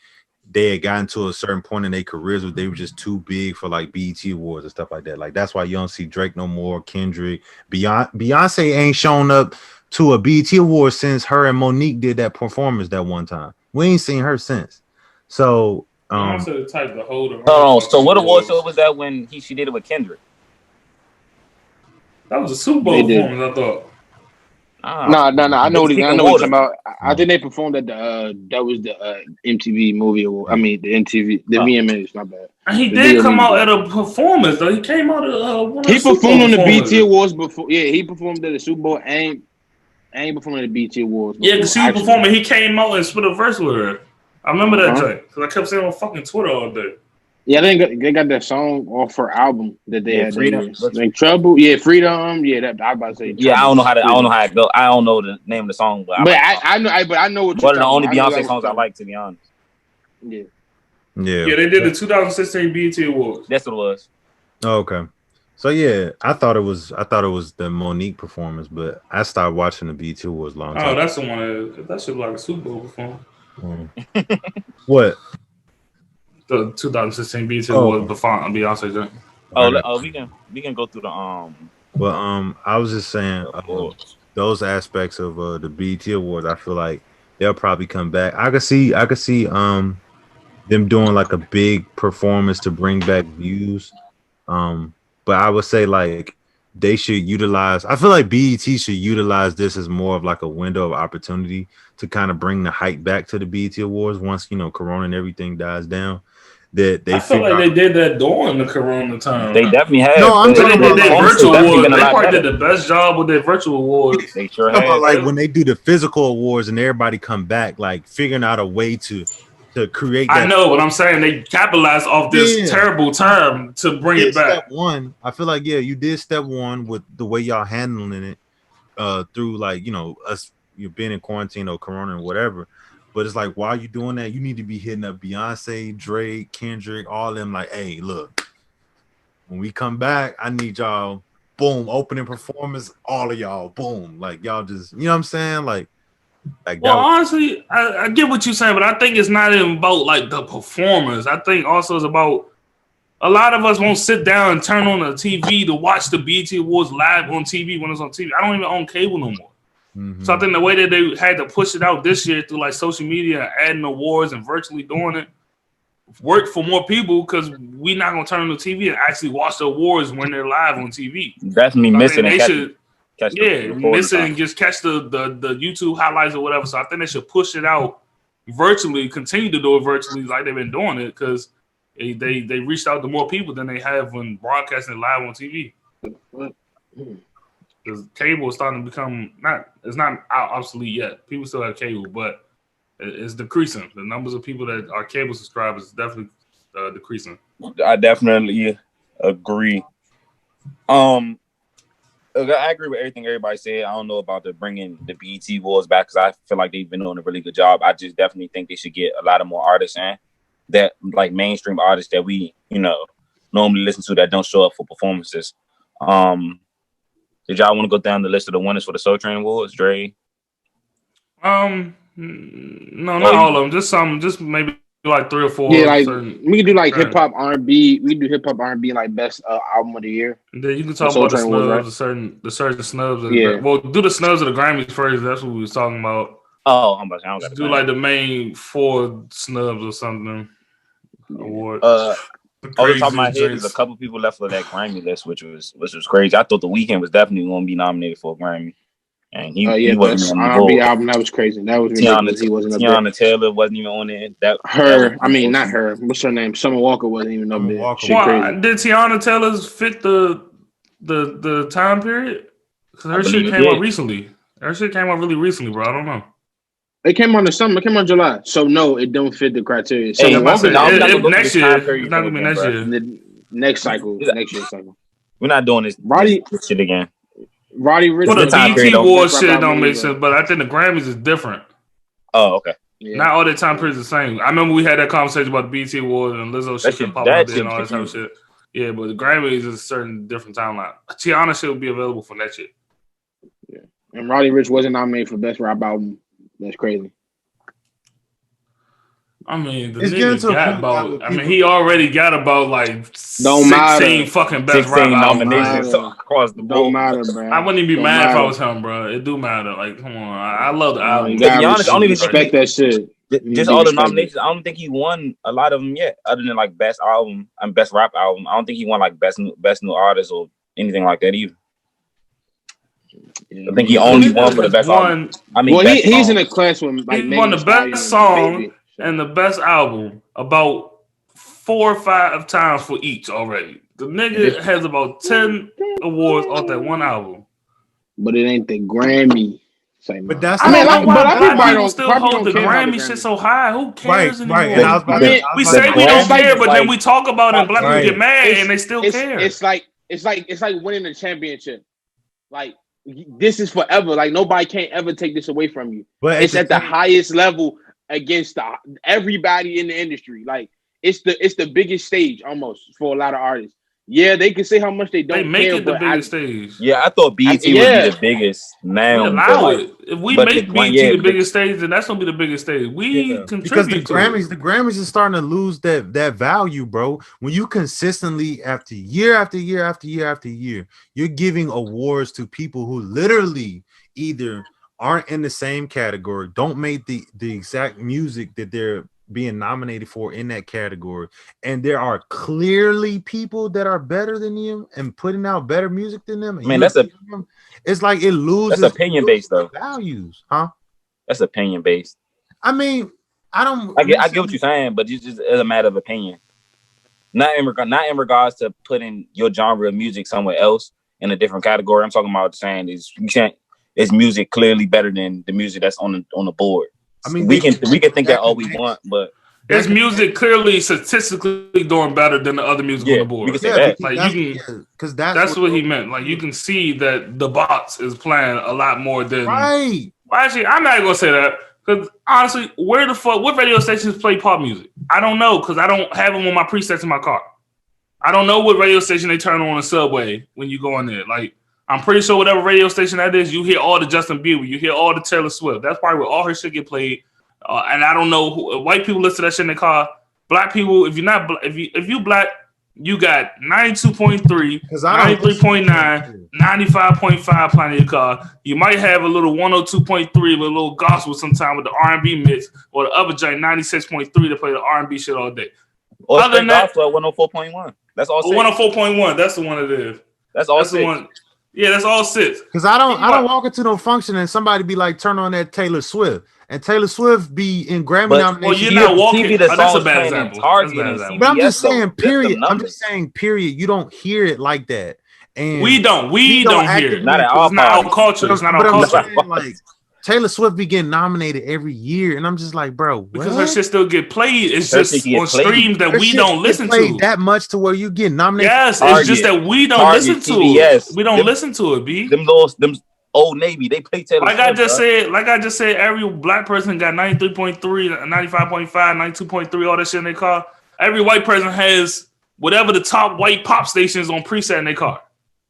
they had gotten to a certain point in their careers where they were just too big for, like, BET Awards and stuff like that. Like, that's why you don't see Drake no more, Kendrick. Beyonce ain't shown up to a BET Award since her and Monique did that performance that one time. We ain't seen her since. So the type to hold her. So what award show was that when she did it with Kendrick? That was a Super Bowl performance, I thought. No. I know what you're talking about. I think they performed at the that was the MTV movie award. I mean the MTV, the VMAs. Not bad. And he did come out at a performance though. He came out at he performed on the BET Awards before. Yeah, he performed at the Super Bowl and performing at the BET Awards. Yeah, because she was performing. He came out and split a verse with her. I remember that joint because I kept saying on fucking Twitter all day. Yeah, they got that song off her album that they had. Freedom. Like Trouble. Yeah, Freedom. Yeah, that I about to say. Yeah, I don't know how it go. I don't know the name of the song, but I know what. One of the only Beyonce songs I like, to be honest. Yeah. Yeah. They did the 2016 BET Awards. That's what it was. Oh, okay. So yeah, I thought it was the Monique performance, but I started watching the BET Awards a long time. Oh, that's the one that should be like a Super Bowl performance. What? The 2016 BET Awards Beyonce joint. We can go through the Well, I was just saying those aspects of the BET Awards. I feel like they'll probably come back. I could see them doing like a big performance to bring back views. But I would say like they should utilize. I feel like BET should utilize this as more of like a window of opportunity to kind of bring the hype back to the BET Awards once Corona and everything dies down. That they I feel like they did that during the Corona time. They definitely have. No, I'm talking about their virtual awards. They probably did the best job with their virtual awards. They sure have. Like when they do the physical awards and everybody come back, like figuring out a way to create that. I know what I'm saying. They capitalized off this terrible time to bring it back. Step one, I feel like you did step one with the way y'all handling it through like us being in quarantine or Corona or whatever. But it's like while you're doing that, you need to be hitting up Beyonce, Drake, Kendrick, all them. Like, hey, look, when we come back, I need y'all. Boom, opening performance, all of y'all. Boom, like y'all just, you know what I'm saying, like. Well, honestly, I get what you're saying, but I think it's not even about like the performance. I think also it's about a lot of us won't sit down and turn on the TV to watch the BET Awards live on TV when it's on TV. I don't even own cable no more. Mm-hmm. So I think the way that they had to push it out this year through like social media and adding awards and virtually doing it work for more people because we not gonna turn on the TV and actually watch the awards when they're live on TV. Definitely missing. They should, catch miss it and just catch the YouTube highlights or whatever. So I think they should push it out virtually, continue to do it virtually like they've been doing it because they reached out to more people than they have when broadcasting live on TV. Because cable is starting to become it's not obsolete yet. People still have cable, but it's decreasing. The numbers of people that are cable subscribers is definitely decreasing. I definitely agree. I agree with everything everybody said. I don't know about bringing the BET Awards back because I feel like they've been doing a really good job. I just definitely think they should get a lot of more artists in that, like mainstream artists that we, normally listen to that don't show up for performances. Did y'all want to go down the list of the winners for the Soul Train Awards, Dre? No, not all of them. Just some. Just maybe like 3 or 4. Yeah, like we can do like hip hop R&B. We can do hip hop R&B like best album of the year. And then you can talk about the snubs, right? the certain snubs. Yeah. Well, do the snubs of the Grammys first. That's what we was talking about. Oh, how much? I don't got do like the main 4 snubs or something. Award. Off the top of my head, there's a couple people left for that Grammy list, which was crazy. I thought The Weeknd was definitely going to be nominated for a Grammy, and he wasn't on the R&B album. That was crazy. That was ridiculous. He wasn't up there. Tiana Taylor wasn't even on it. Not her. What's her name? Summer Walker wasn't even up there. Did Tiana Taylor's fit the time period? Because her shit came out recently. Her shit came out really recently, bro. I don't know. It came on the summer. It came on July. So no, it don't fit the criteria. So next year. It's not gonna be next year. The next cycle. Next year's cycle. We're not doing this shit again. Roddy Ricch. Well, the BET Awards shit don't make sense, but I think the Grammys is different. Oh, okay. Yeah. Not all the time periods the same. I remember we had that conversation about the BET Awards and Lizzo shit popping up there and all that type of shit. Yeah, but the Grammys is a certain different timeline. Tiana shit will be available for next year. Yeah, and Roddy Ricch wasn't nominated for best rap album. That's crazy. I mean, the nigga got about. I mean, he already got about like 16 fucking best rap nominations across the board. Don't matter, bro. I wouldn't even be mad if I was him, bro. It do matter. Like, come on, I love the album. To be honest, I don't even respect that shit. Just all the nominations. I don't think he won a lot of them yet, other than like best album and best rap album. I don't think he won like best new artist or anything like that either. I think he only won for the best album. I mean, he's in a class with like he won the best song and the best album about 4 or 5 times for each already. The nigga has about 10 awards off that one album. But it ain't the Grammy. But that's why people still hold the Grammy shit so high. Who cares anymore? Right. We say we don't care, but then we talk about it and black people get mad and they still care. It's like winning a championship. Like, this is forever. Like, nobody can't ever take this away from you. But it's at the highest level against everybody in the industry. Like, it's the biggest stage almost for a lot of artists. Yeah, they can say how much they don't care. They make it the biggest stage. Yeah, I thought BET would be the biggest now. Allow it. If we make BET the biggest stage, then that's gonna be the biggest stage. We contribute because the Grammys is starting to lose that value, bro. When you consistently after year after year after year after year, you're giving awards to people who literally either aren't in the same category, don't make the exact music that they're being nominated for in that category, and there are clearly people that are better than you and putting out better music than them. I mean, it's like it loses. That's opinion based though. Values, huh? That's opinion based. I mean, I get what you're saying, but it's a matter of opinion. Not in regards to putting your genre of music somewhere else in a different category. I'm talking about saying is music clearly better than the music that's on the board. I mean, we can think that all we want, but his music clearly statistically doing better than the other music on the board. We can say that. Like because that's what he meant. Like you can see that the box is playing a lot more than right. Well, actually, I'm not gonna say that because honestly, what radio stations play pop music? I don't know because I don't have them on my presets in my car. I don't know what radio station they turn on the subway when you go in there. Like. I'm pretty sure whatever radio station that is, you hear all the Justin Bieber, you hear all the Taylor Swift. That's probably where all her shit get played. And I don't know white people listen to that shit in the car. Black people, if you black, you got 92.3, 93.9, 95.5 playing in your car. You might have a little 102.3, a little gospel sometime with the R&B mix, or the other joint 96.3 to play the R&B shit all day. Or Other than straight that, gospel at 104.1. That's all. 104.1. That's the one it is. That's all. That's the one. Yeah, that's all 6. Because I don't walk into no function and somebody be like, turn on that Taylor Swift. And Taylor Swift be in Grammy But- nominations. Well, you're not walking. TV, the that's a songs bad playing in example. Target That's a bad and example. But I'm just CVS, saying, though. period. Just them I'm just saying, period. You don't hear it like that. And We don't hear it. Not at all. It's not our culture. It's not our but I'm culture. saying, like, Taylor Swift be getting nominated every year, and I'm just like, bro, what? Because her shit still get played. It's Her just shit get on played. streams that Her we shit don't get listen played to. that much to where you get nominated. Yes, Target, it's just that we don't Target, listen to CVS, it. We don't them- listen to it, B. Them Old Navy, they play Taylor Like Swift. I just said, every black person got 93.3, 95.5, 92.3, all that shit in their car. Every white person has whatever the top white pop stations on preset in their car.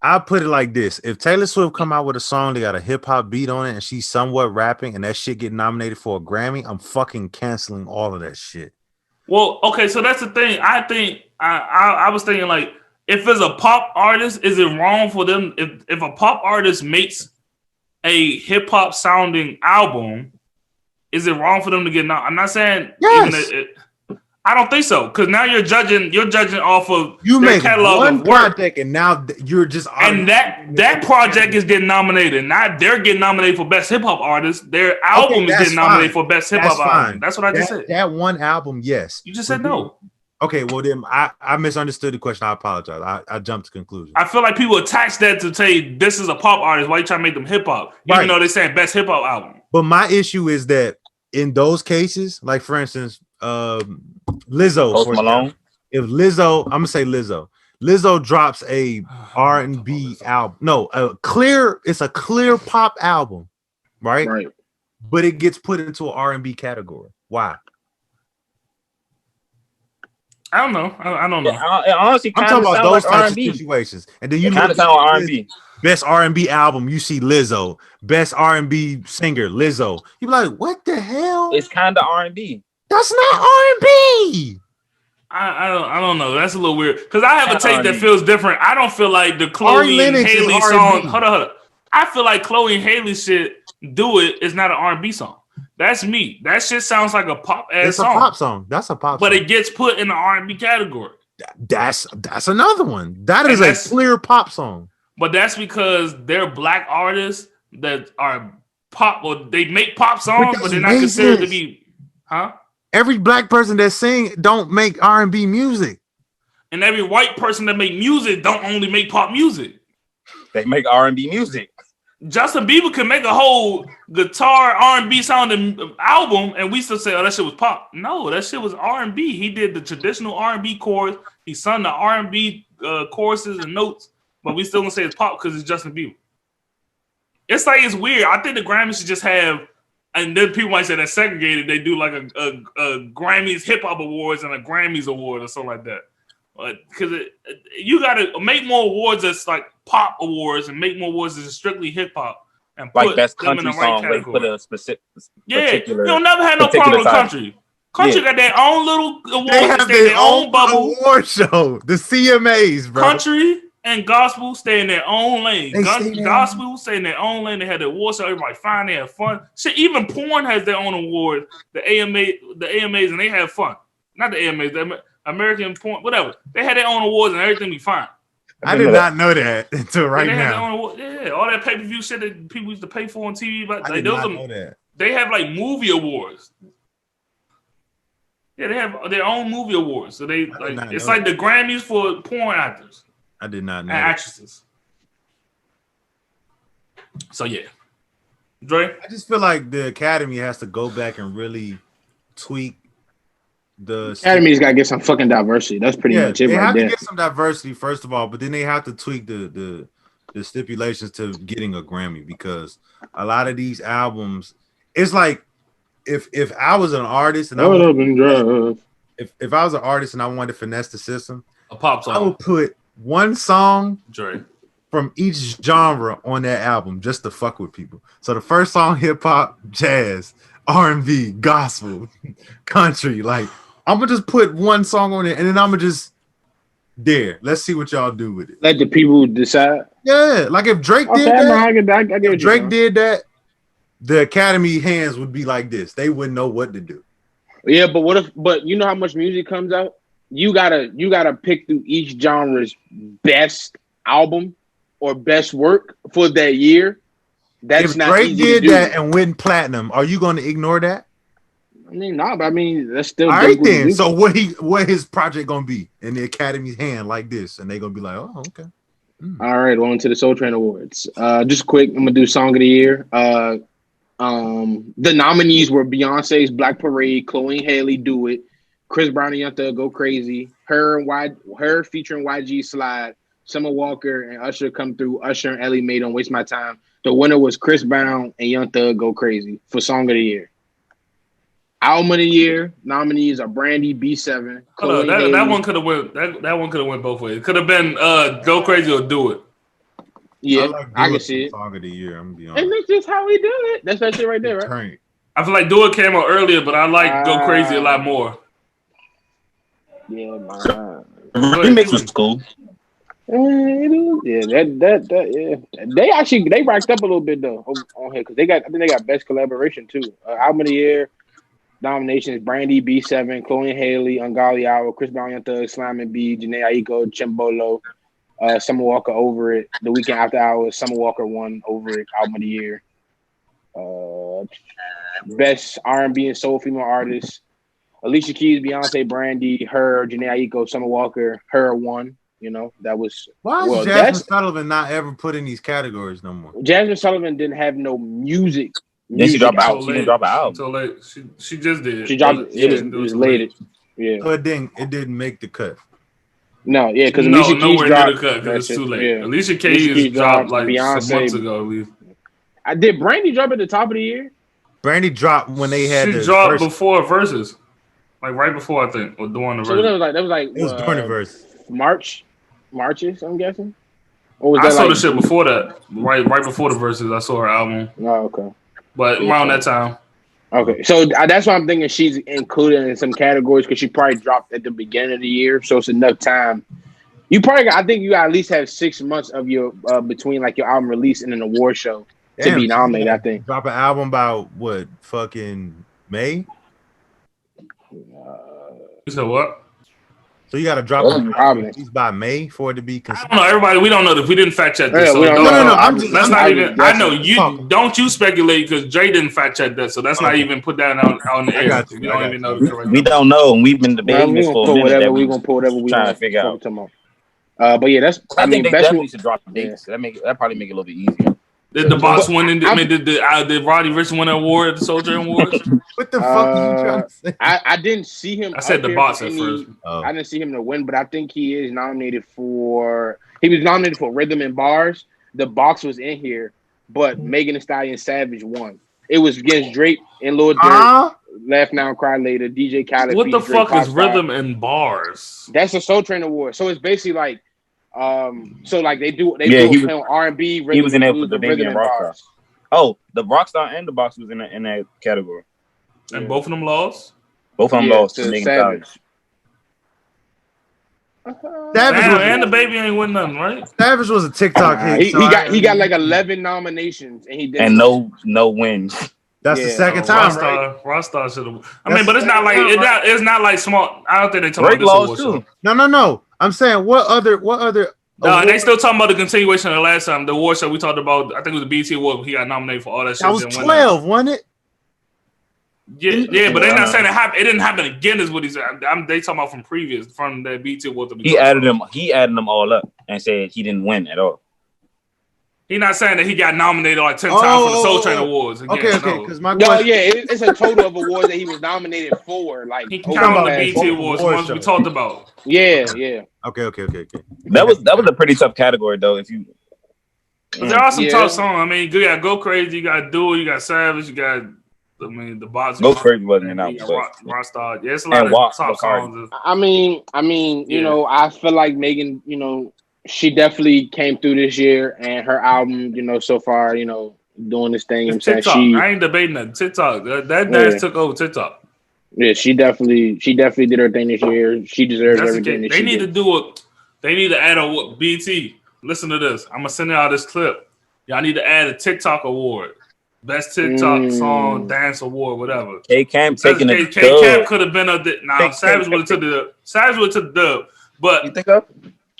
I'll put it like this: if Taylor Swift come out with a song, they got a hip hop beat on it, and she's somewhat rapping, and that shit get nominated for a Grammy, I'm fucking canceling all of that shit. Well, okay, so that's the thing. I think I was thinking, like, if it's a pop artist, is it wrong for them if a pop artist makes a hip hop sounding album? Is it wrong for them to get? I'm not saying. Yes. I don't think so, because now you're judging off of You their make catalog one of work, project, and now you're just and that project is getting nominated. Not they're getting nominated for best hip hop artist. Their album is that's getting nominated fine. for best hip That's hop album. fine. That's what I just said. That one album, yes. You just said But no. Okay, well then I misunderstood the question. I apologize. I jumped to conclusion. I feel like people attach that to say this is a pop artist. Why you trying to make them hip hop? Even Right. though they're saying best hip hop album. But my issue is that in those cases, like for instance, Lizzo, Post for Malone. example, if Lizzo, I'm gonna say Lizzo drops a R&B album. No, it's a clear pop album, right? Right. But it gets put into an R&B category. Why? I don't know. I don't know. It honestly, I'm kind talking of about sound those like types R&B. of situations. And then you It kind look of sound like R&B. best R&B album, you see Lizzo. Best R&B singer, Lizzo. You be like, what the hell? It's kind of R&B. That's not R&B. I don't know. That's a little weird because I have a Kinda take that R&B. feels different. I don't feel like the Ari Chloe and Lennox is Haley R&B. song. Hold on. I feel like Chloe and Haley shit "Do It" is not an R&B song. That's me. That shit sounds like a pop ass It's a song. pop song. That's a pop But song. it gets put in the R&B category. That's another one. That is And a that's- clear pop song. But that's because they're black artists that are pop. Well, they make pop songs, but they're not that's considered to racist. be, huh? Every black person that sing don't make R&B music. And every white person that make music don't only make pop music. They make R&B music. Justin Bieber can make a whole guitar R&B sounding album, and we still say, "Oh, that shit was pop." No, that shit was R&B. He did the traditional R&B chorus. He sung the R&B choruses and notes, but we still gonna say it's pop because it's Justin Bieber. It's like it's weird. I think the Grammys should just have, and then people might say that's segregated. They do like a Grammys Hip Hop Awards and a Grammys Award or something like that. Because you got to make more awards that's like pop awards and make more awards that's strictly hip hop and put Like best them in country the right song. They category. put a specific. Yeah, particular, you'll never have no particular problem with time. country. Country got their own little awards, They have stay in their own bubble. award show. The CMAs, bro. Country and gospel stay in their own lane. They stay there. Gospel stay in their own lane. They had the award show. Everybody fine. They have fun. Shit, even porn has their own award. The AMAs, and they have fun. Not the AMAs, the American porn, whatever. They had their own awards and everything be fine. I did not know that until right they had their now. own award. Yeah, all that pay-per-view shit that people used to pay for on TV. But I like, did those not are, know that. they have like movie awards. Yeah, they have their own movie awards. So they not like it's know like the Grammys for porn actors I did not and know that. actresses. So yeah, Dre. I just feel like the Academy has to go back and really tweak the Academy's got to get some fucking diversity. That's pretty Yeah, much it they right have there. to get some diversity first of all, but then they have to tweak the stipulations to getting a Grammy because a lot of these albums, it's like if I was an artist and I Hold wanted, up and drive. if I was an artist and I wanted to finesse the system, A pop I song, would put one song Dre. from each genre on that album just to fuck with people. So the first song, hip hop, jazz, R&B, gospel, country. Like I'm gonna just put one song on it, and then I'm gonna just let's see what y'all do with it. Let the people decide. Yeah, like if Drake did Okay, that, I get what if you're Drake saying. did that, the Academy hands would be like this. They wouldn't know what to do. Yeah, but what if? But you know how much music comes out? you gotta pick through each genre's best album or best work for that year. That's If not Drake easy did to do. that and went platinum, are you going to ignore that? I mean, nah, but I mean that's still All right difficult to then. do. So what his project gonna be in the Academy's hand like this, and they gonna be like, oh, okay. All right, on to the Soul Train Awards. Just quick, I'm gonna do Song of the Year. The nominees were Beyonce's Black Parade, Chloe Haley, Do It, Chris Brown and Young Thug, Go Crazy, her featuring YG Slide, Summer Walker and Usher Come Through, Usher and Ellie Mae Don't Waste My Time. The winner was Chris Brown and Young Thug, Go Crazy for Song of the Year. Album of the Year nominees are Brandy, B7, Chloe Haley. That one could have went. That one could have went both ways. It could have been Go Crazy or Do It. Yeah, I Do can It see for it. Song of the Year. I'm gonna be honest. And that's just how we do it. That's that shit right there, right? Right. I feel like Do It came out earlier, but I like Go Crazy a lot more. Yeah, man. Remix was cool. Yeah, that they racked up a little bit though on here because I think they got best collaboration too. Album of the Year nominations: Brandy, B7, Chloe Haley, Ungodly Hour, Chris Brown, Young Thug, Slime and B, Janae Aiko, Chimbolo, Summer Walker, Over It. The Weekend After Hours, Summer Walker won Over It. Album of the Year. Best R&B and soul female artist: Alicia Keys, Beyonce, Brandy, her, Janae Aiko, Summer Walker, her won. You know, that was Why is Jasmine Sullivan not ever put in these categories no more? Jasmine Sullivan didn't have no music. Then she dropped out. So She didn't drop an album. So late. She just did. She dropped it was late. Yeah. So it didn't make the cut. No, yeah, because no, Alicia Keys nowhere dropped. near the cut because it's too late. Yeah. Alicia Keys dropped like Beyonce, some months ago. At least. I did Brandy drop at the top of the year? Brandy dropped when they had She dropped before verses, like right before I think, or during the So verses. that was like it was during the verse. Marches, I'm guessing. Or was I that saw like, the shit before that, right before the verses. I saw her album, Oh, okay. but around that time. Okay, so that's why I'm thinking she's included in some categories because she probably dropped at the beginning of the year, so it's enough time. I think you at least have 6 months of your between like your album release and an award show to be nominated. I think. Drop an album about what fucking May. You said what? So you got to drop an album at least by May for it to be I considered. don't know. Everybody, we don't know if we didn't fact check this. Yeah, So we don't don't- know. No. I'm just. That's I'm not not even. I know you. Don't you speculate because Jay didn't fact check that, so that's not even put that on the I air. got you. We don't even know the correct. We don't know, and we've been debating We this gonna for a pull minute. whatever we gonna pull whatever we trying want to figure out. But yeah, that's. I think they best definitely should drop dates. That probably make it a little bit easier. Did the box win? Did Roddy Ricch win an award at the Soul Train Awards? What the fuck are you trying to say? I didn't see him. I said up the there box for at any- first. I didn't see him to win, but I think he is nominated for. He was nominated for Rhythm and Bars. The box was in here, but Megan Thee Stallion Savage won. It was against Drake and Lil Durk. Laugh Now, Cry Later. DJ Khaled. What the feat. Drake, fuck is Popstar. Rhythm and Bars? That's a Soul Train Award. So it's basically like, so like they do Yeah, he do was- R&B. He was in there blues, with the rhythm Baby and and Rockstar. bars. Oh, the Rockstar and the Box was in that category. And both of them lost. Both of them Yeah, lost to to Megan Thee Savage. Stallion. Damn, was, and the baby ain't win nothing, right? Savage was a TikTok hit. He got like 11 nominations and he did And no wins. That's the Yeah, second time, right? Rockstar should have. I That's mean, but it's not like the second time, it's not like small. I don't think they talking Drake about this lost award too. show. No. I'm saying what other No, they still talking about the continuation of the last time the award show we talked about. I think it was the BET Award. He got nominated for all that shit. that was didn't win 12, wasn't it? Yeah, but they're not saying it didn't happen again. Is what he said. They talking about from the BET Award. He added them all up and said he didn't win at all. He not saying that he got nominated like 10 times for the Soul Train Awards. Again, Okay, no. because my No, question. yeah, it's a total of awards that he was nominated for. Like He over count on the past- BET Awards, the ones we talked about. Yeah. Okay. That was a pretty tough category though. If you But there are some Yeah. tough songs. I mean, you got Go Crazy, you got Do It, you got Savage, you got the box. Go Crazy wasn't You an got album, Rockstar. Yeah, it's a lot And of Walk, top Bacardi. songs. I mean, you Yeah. know, I feel like Megan, you know, she definitely came through this year and her album, you know, so far, you know, doing this thing. It's I'm TikTok. saying I ain't debating that. TikTok. That Yeah. dance took over TikTok. she definitely did her thing this year. She deserves That's the everything case. that They she need did. to do it. They need to add a BT. Listen to this. I'm gonna send y'all this clip. Y'all need to add a TikTok award Best TikTok song, dance award, whatever. K Camp taking the K dub. Camp could have been Savage would have took the dub. But You think so?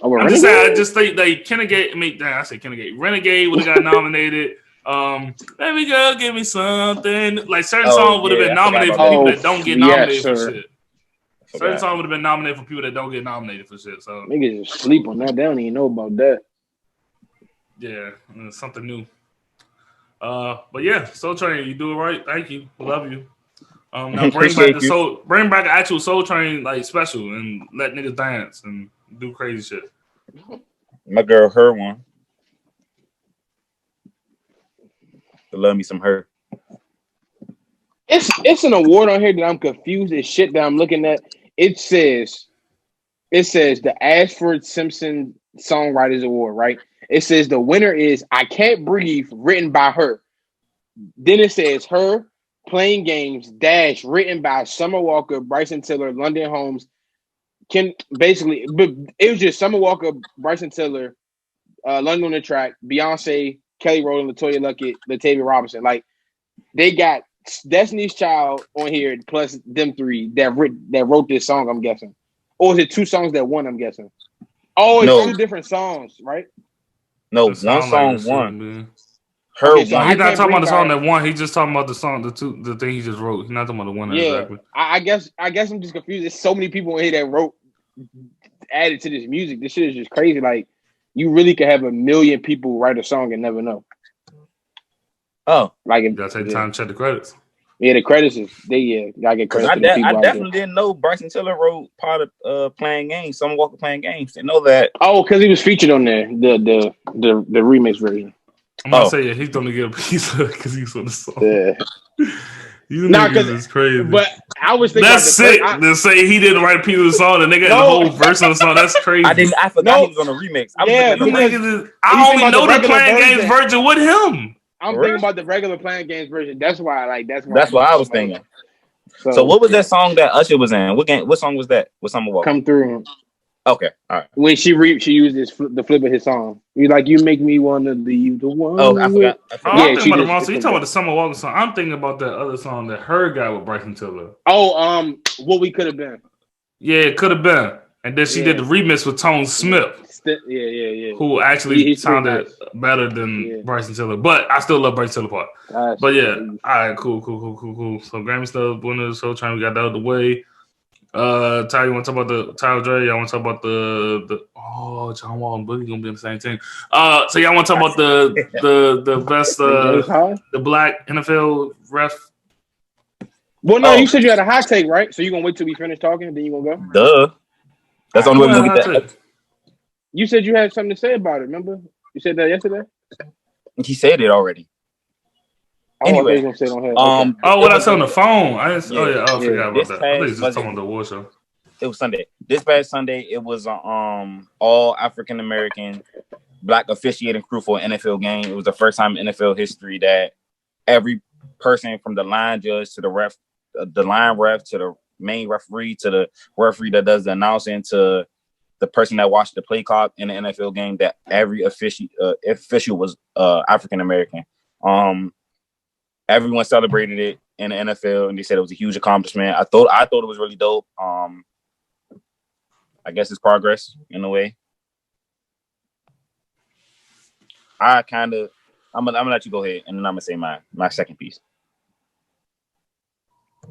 I'm just saying, I just think like Renegade would have got nominated. Let me go, give me something. Like certain songs would have been nominated for people that don't get nominated for shit. Certain songs would have been nominated for people that don't get nominated for shit. So niggas just sleep on that. They don't even know about that. Yeah, something new. But yeah, Soul Train, you do it right. Thank you. Love you. Now bring back an actual Soul Train like special and let niggas dance and do crazy shit. My girl, her one. Love me some her. It's an award on here that I'm confused as shit that I'm looking at. It says the Ashford Simpson Songwriters Award, right? It says the winner is I Can't Breathe, written by her. Then it says her, Playing Games, Dash, written by Summer Walker, Bryson Tiller, London Holmes. But it was just Summer Walker, Bryson Tiller, London on the track, Beyonce, Kelly Rowland, LaToya Luckett, Latavia Robinson. Like they got Destiny's Child on here plus them three that wrote this song, I'm guessing. Or is it two songs that won, I'm guessing? Oh, it's two different songs, right? No, one song won. Her he's not talking about the song that won. He's just talking about the song, the thing he just wrote. He's not talking about the one exactly. I guess I'm just confused. There's so many people in here that added to this music. This shit is just crazy. Like you really could have 1 million people write a song and never know. Oh, like you gotta take the time to check the credits. Yeah, the credits gotta get credit. I definitely didn't know Bryson Tiller wrote part of Playing Games. Summer Walker Playing Games. Didn't know that. Oh, because he was featured on there, the remix version. I'm gonna say he's gonna get a piece of it because he's on the song. Yeah. You niggas is crazy. But I was thinking that's sick. To say he didn't write a piece of the song and they got the whole verse of the song. That's crazy. I forgot he was on a remix. I only know the Playing Games version with him. I'm thinking about the regular Playing Games version. That's why what I was thinking. So what was that song that Usher was in? What song was that? With Summer Walker? Come Through. Okay, all right. When she used the flip of his song. He's like, you make me want to leave the one. Oh, I forgot. I'm thinking about the wrong song. You talking about the Summer Walker song? I'm thinking about that other song that her got with Bryson Tiller. Oh, What We Could Have Been. Yeah, it could have been. And then she did the remix with Tone Smith. Yeah. Who actually sounded better than Bryson Tiller. But I still love Bryson Tiller part. But yeah, all right, cool. So Grammy stuff, winners, Soul Train, we got that out of the way. Ty, you want to talk about the Tyler Dre? Y'all want to talk about the John Wall and Boogie gonna be on the same team. So y'all want to talk about the best the black NFL ref? Well, no, you said you had a hot take, right? So you gonna wait till we finish talking and then you gonna go? Duh. That's the only way we're gonna get that. You said you had something to say about it. Remember? You said that yesterday. He said it already. Anyway, what I said on the phone. I forgot about that. I think it's just talking about the war show. It was Sunday. This past Sunday, it was all African American black officiating crew for an NFL game. It was the first time in NFL history that every person from the line judge to the line ref to the main referee to the referee that does the announcing to the person that watched the play clock in the NFL game, that every official was African American. Everyone celebrated it in the NFL, and they said it was a huge accomplishment. I thought it was really dope. I guess it's progress in a way. I'm gonna let you go ahead, and then I'm gonna say my second piece.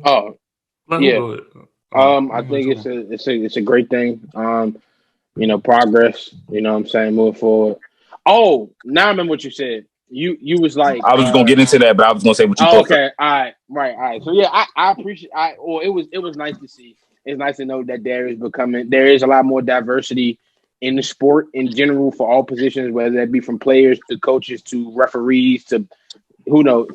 Oh, yeah. I think it's a great thing. Progress. You know what I'm saying? Moving forward. Oh, now I remember what you said. You was like, I was gonna get into that, but I was gonna say what you thought. Okay, all right. So yeah, I appreciate. It was nice to see. It's nice to know that there is a lot more diversity in the sport in general for all positions, whether that be from players to coaches to referees to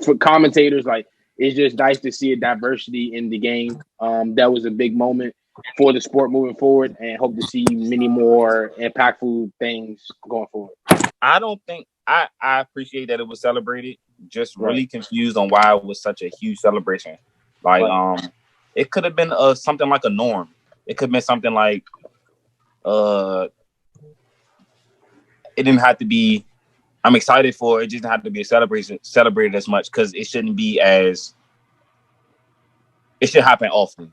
for commentators. Like, it's just nice to see a diversity in the game. That was a big moment for the sport moving forward, and hope to see many more impactful things going forward. I don't think I appreciate that it was celebrated. Just really confused on why it was such a huge celebration. Like, it could have been something like a norm. It could have been something like it didn't have to be. I'm excited for it. Just doesn't have to be celebrated as much because it shouldn't be as. It should happen often,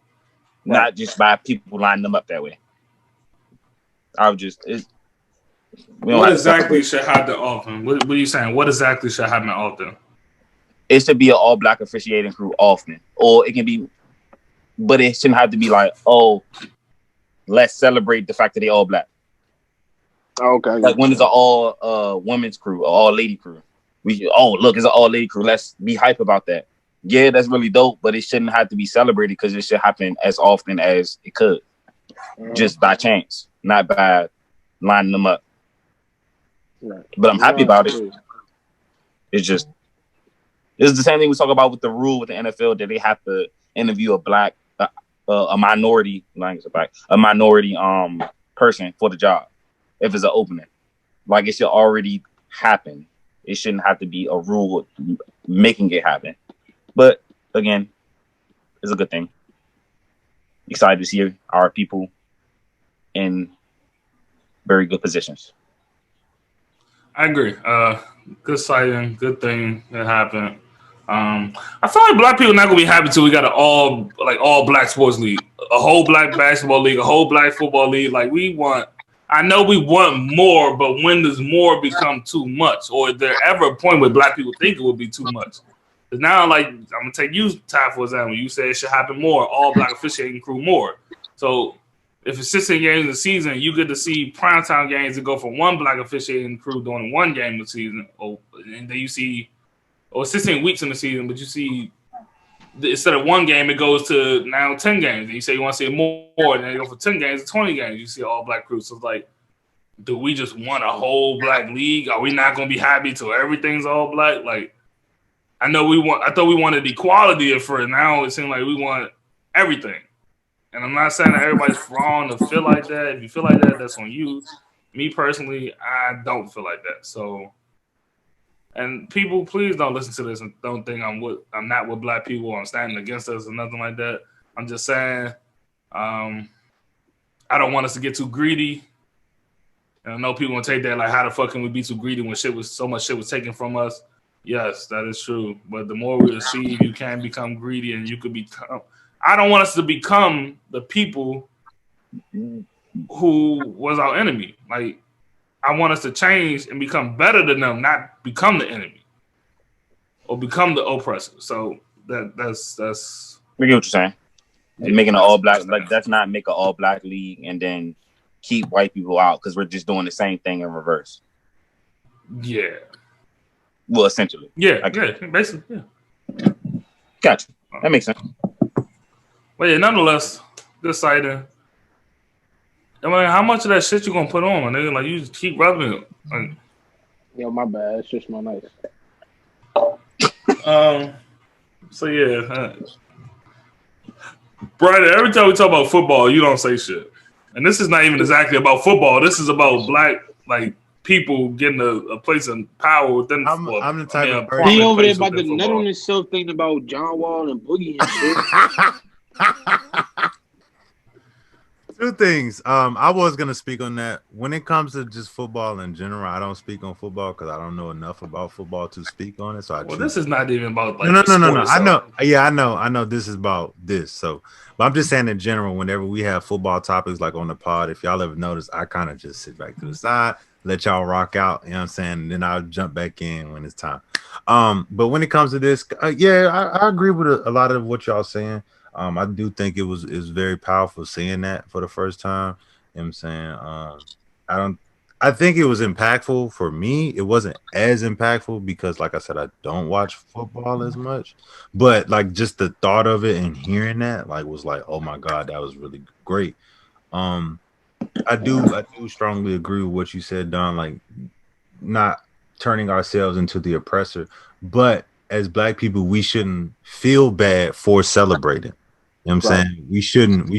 not just by people lining them up that way. What exactly should happen often? What are you saying? What exactly should happen often? It should be an all black officiating crew often, or it can be, but it shouldn't have to be like, oh, let's celebrate the fact that they all black. Okay. Like when it's an all women's crew, or all lady crew. Look, it's an all lady crew. Let's be hype about that. Yeah, that's really dope, but it shouldn't have to be celebrated because it should happen as often as it could, just by chance, not by lining them up. Right. But I'm happy about it. It's the same thing we talk about with the rule with the NFL that they have to interview a minority person for the job if it's an opening. Like it should already happen. It shouldn't have to be a rule making it happen. But again, it's a good thing. Excited to see our people in very good positions. I agree. Good sighting, good thing that happened. I feel like black people not gonna be happy till we got an all black sports league, a whole black basketball league, a whole black football league. Like I know we want more, but when does more become too much, or is there ever a point where black people think it would be too much? Because now, like I'm gonna take you, Ty, for example. You said it should happen more, all black officiating crew more. So if it's 16 games in the season, you get to see primetime games that go from one black officiating crew during one game of the season, and then you see, 16 weeks in the season, but you see instead of one game, it goes to now 10 games. And you say you want to see more, and then you go for 10 games to 20 games. You see all black crews. So it's like, do we just want a whole black league? Are we not going to be happy till everything's all black? Like, I thought we wanted equality at first. Now it seems like we want everything. And I'm not saying that everybody's wrong to feel like that. If you feel like that, that's on you. Me personally, I don't feel like that. So, and people, please don't listen to this and don't think I'm not with black people. I'm standing against us or nothing like that. I'm just saying, I don't want us to get too greedy. And I know people gonna take that like, how the fuck can we be too greedy when so much shit was taken from us? Yes, that is true. But the more we receive, you can become greedy, and you could become. I don't want us to become the people who was our enemy. Like, I want us to change and become better than them, not become the enemy or become the oppressor. So that's. I get what you're saying. Making an all black, like that's not make an all black league and then keep white people out because we're just doing the same thing in reverse. Yeah. Well, essentially. Yeah. Basically. Yeah. Gotcha. That makes sense. But yeah, nonetheless, good sighting. I mean, how much of that shit you gonna put on, my nigga? Like, you just keep rubbing it. Like, yo, my bad. It's just my knife. So yeah, Brian. Every time we talk about football, you don't say shit. And this is not even exactly about football. This is about black people getting a place in power within the football. I'm the type of person. He over there about to nut on himself thinking about John Wall and Boogie and shit. Two things. I was gonna speak on that. When it comes to just football in general, I don't speak on football because I don't know enough about football to speak on it. So this is not even about no. I know. Yeah, I know. This is about this. So, but I'm just saying in general. Whenever we have football topics like on the pod, if y'all ever notice, I kind of just sit back to the side, let y'all rock out. You know what I'm saying? And then I'll jump back in when it's time. But when it comes to this, I agree with a lot of what y'all saying. I do think it was very powerful seeing that for the first time. You know what I'm saying? I think it was impactful for me. It wasn't as impactful because, like I said, I don't watch football as much. But like just the thought of it and hearing that, like, was like, oh my God, that was really great. I do strongly agree with what you said, Don, like not turning ourselves into the oppressor, but as black people, we shouldn't feel bad for celebrating. You know what I'm saying? We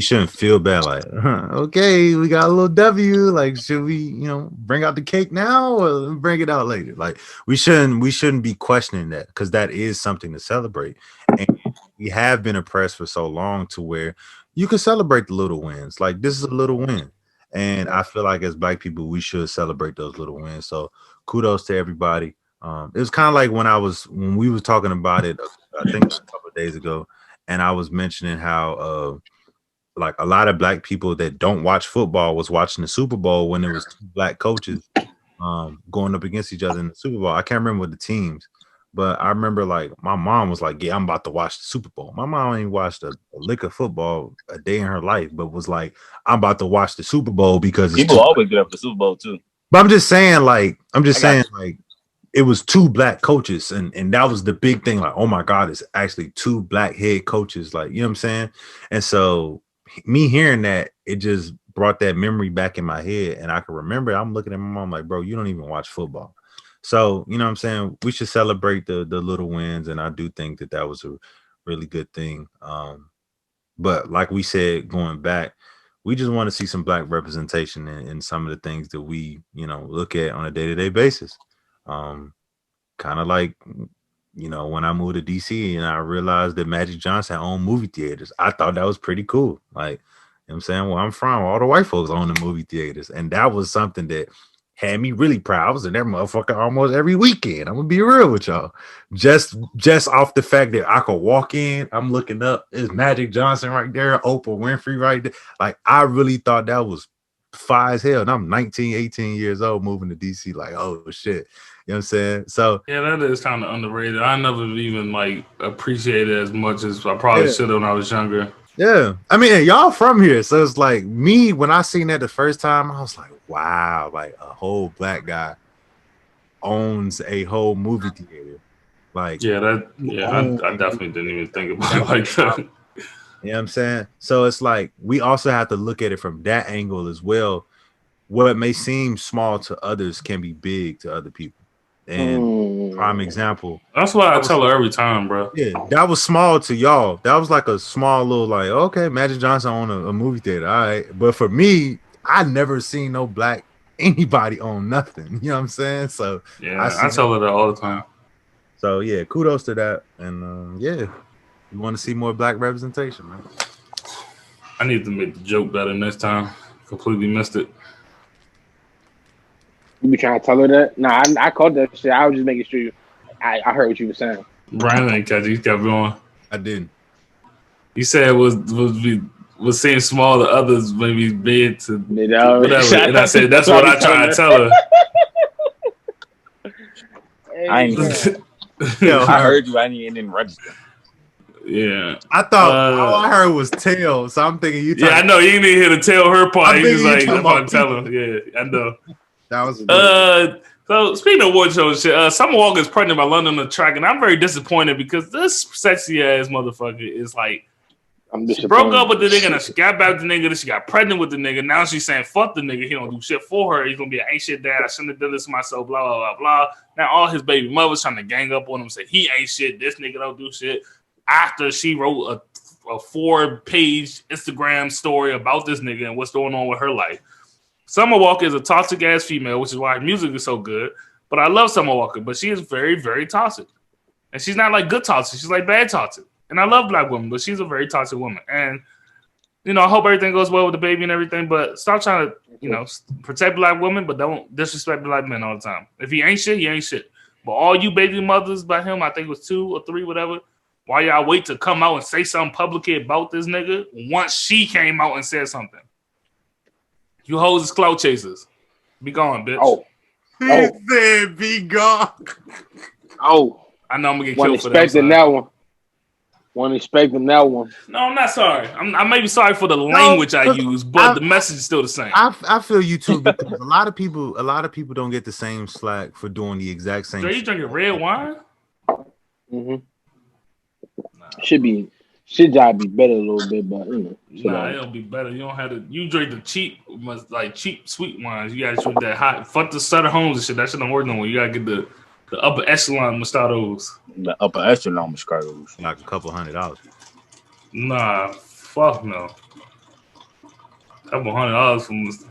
shouldn't feel bad like, okay, we got a little W. Like, should we, bring out the cake now or bring it out later? Like, we shouldn't be questioning that because that is something to celebrate. And we have been oppressed for so long to where you can celebrate the little wins. Like, this is a little win. And I feel like as black people, we should celebrate those little wins. So kudos to everybody. It was kind of like when we was talking about it, I think a couple of days ago, and I was mentioning how like a lot of black people that don't watch football was watching the Super Bowl when there was two black coaches going up against each other in the Super Bowl. I can't remember what the teams, but I remember like my mom was like, "Yeah, I'm about to watch the Super Bowl." My mom ain't watched a lick of football a day in her life, but was like, "I'm about to watch the Super Bowl because it's People always get up for the Super Bowl too. But I'm just saying, like, it was two black coaches, and that was the big thing. Like, oh my God, it's actually two black head coaches. Like, you know what I'm saying? And so me hearing that, it just brought that memory back in my head, and I can remember. I'm looking at my mom like, bro, you don't even watch football. So, you know what I'm saying? We should celebrate the little wins, and I do think that was a really good thing. But like we said, going back, we just want to see some black representation in some of the things that we, look at on a day-to-day basis. Kind of like, when I moved to DC and I realized that Magic Johnson owned movie theaters, I thought that was pretty cool. Like, you know what I'm saying? Where I'm from, all the white folks own the movie theaters. And that was something that had me really proud. I was in that motherfucker almost every weekend. I'm gonna be real with y'all. Just off the fact that I could walk in, I'm looking up, there's Magic Johnson right there, Oprah Winfrey right there. Like, I really thought that was fire as hell. And I'm 19, 18 years old moving to DC, like, oh shit. You know what I'm saying? So yeah, that is kind of underrated. I never even like appreciated it as much as I probably should have when I was younger. Yeah. I mean, y'all from here. So it's like me, when I seen that the first time, I was like, wow, like a whole black guy owns a whole movie theater. Like, I definitely didn't even think about it like that. You know what I'm saying? So it's like we also have to look at it from that angle as well. What may seem small to others can be big to other people. And prime example. That's what I tell her every time, bro. Yeah, that was small to y'all. That was like a small little, like, okay, Magic Johnson own a movie theater. All right. But for me, I never seen no black anybody own nothing. You know what I'm saying? So yeah, I tell her that all the time. So yeah, kudos to that. And yeah, you want to see more black representation, man. I need to make the joke better next time. Completely missed it. You be trying to tell her that? Nah, I called that shit. I was just making sure I heard what you were saying. Brian ain't catch it. He kept going. I didn't. You said it was seem small to others, maybe big to whatever. And I said that's what I try to tell her. I heard you. I didn't register. Yeah, I thought all I heard was tail, so I'm thinking you. I know you didn't hear the tell her part. He was like, "I'm gonna tell her." Yeah, I know. That was so speaking of award show shit, Summer Walker is pregnant by London on the track, and I'm very disappointed because this sexy ass motherfucker is like, she broke up with the nigga, and she got back with the nigga, then she got pregnant with the nigga. Now she's saying fuck the nigga, he don't do shit for her. He's gonna be an ain't shit dad. I shouldn't have done this to myself. Blah blah blah blah. Now all his baby mothers trying to gang up on him, say he ain't shit. This nigga don't do shit. After she wrote a 4-page Instagram story about this nigga and what's going on with her life. Summer Walker is a toxic ass female, which is why her music is so good. But I love Summer Walker, but she is very, very toxic. And she's not like good toxic. She's like bad toxic. And I love black women, but she's a very toxic woman. And, I hope everything goes well with the baby and everything, but stop trying to, protect black women, but don't disrespect black men all the time. If he ain't shit, he ain't shit. But all you baby mothers by him, I think it was 2 or 3, whatever, why y'all wait to come out and say something publicly about this nigga once she came out and said something? You hoes is clout chasers. Be gone, bitch. He said be gone. I know I'm gonna get killed for that. Expecting that one. Wasn't expecting that one. No, I'm not sorry. I may be sorry for the language I use, but the message is still the same. I feel you too, because a lot of people don't get the same slack for doing the exact same. Are you drinking red wine? Mm-hmm. Should job be better a little bit, but it'll be better. You don't have to. You drink the cheap sweet wines. You gotta drink that hot. Fuck the Sutter Homes and shit. That shit don't work no more. You gotta get the upper echelon Moscatos. The upper echelon Moscatos, like a couple $100. Nah, fuck no. Couple $100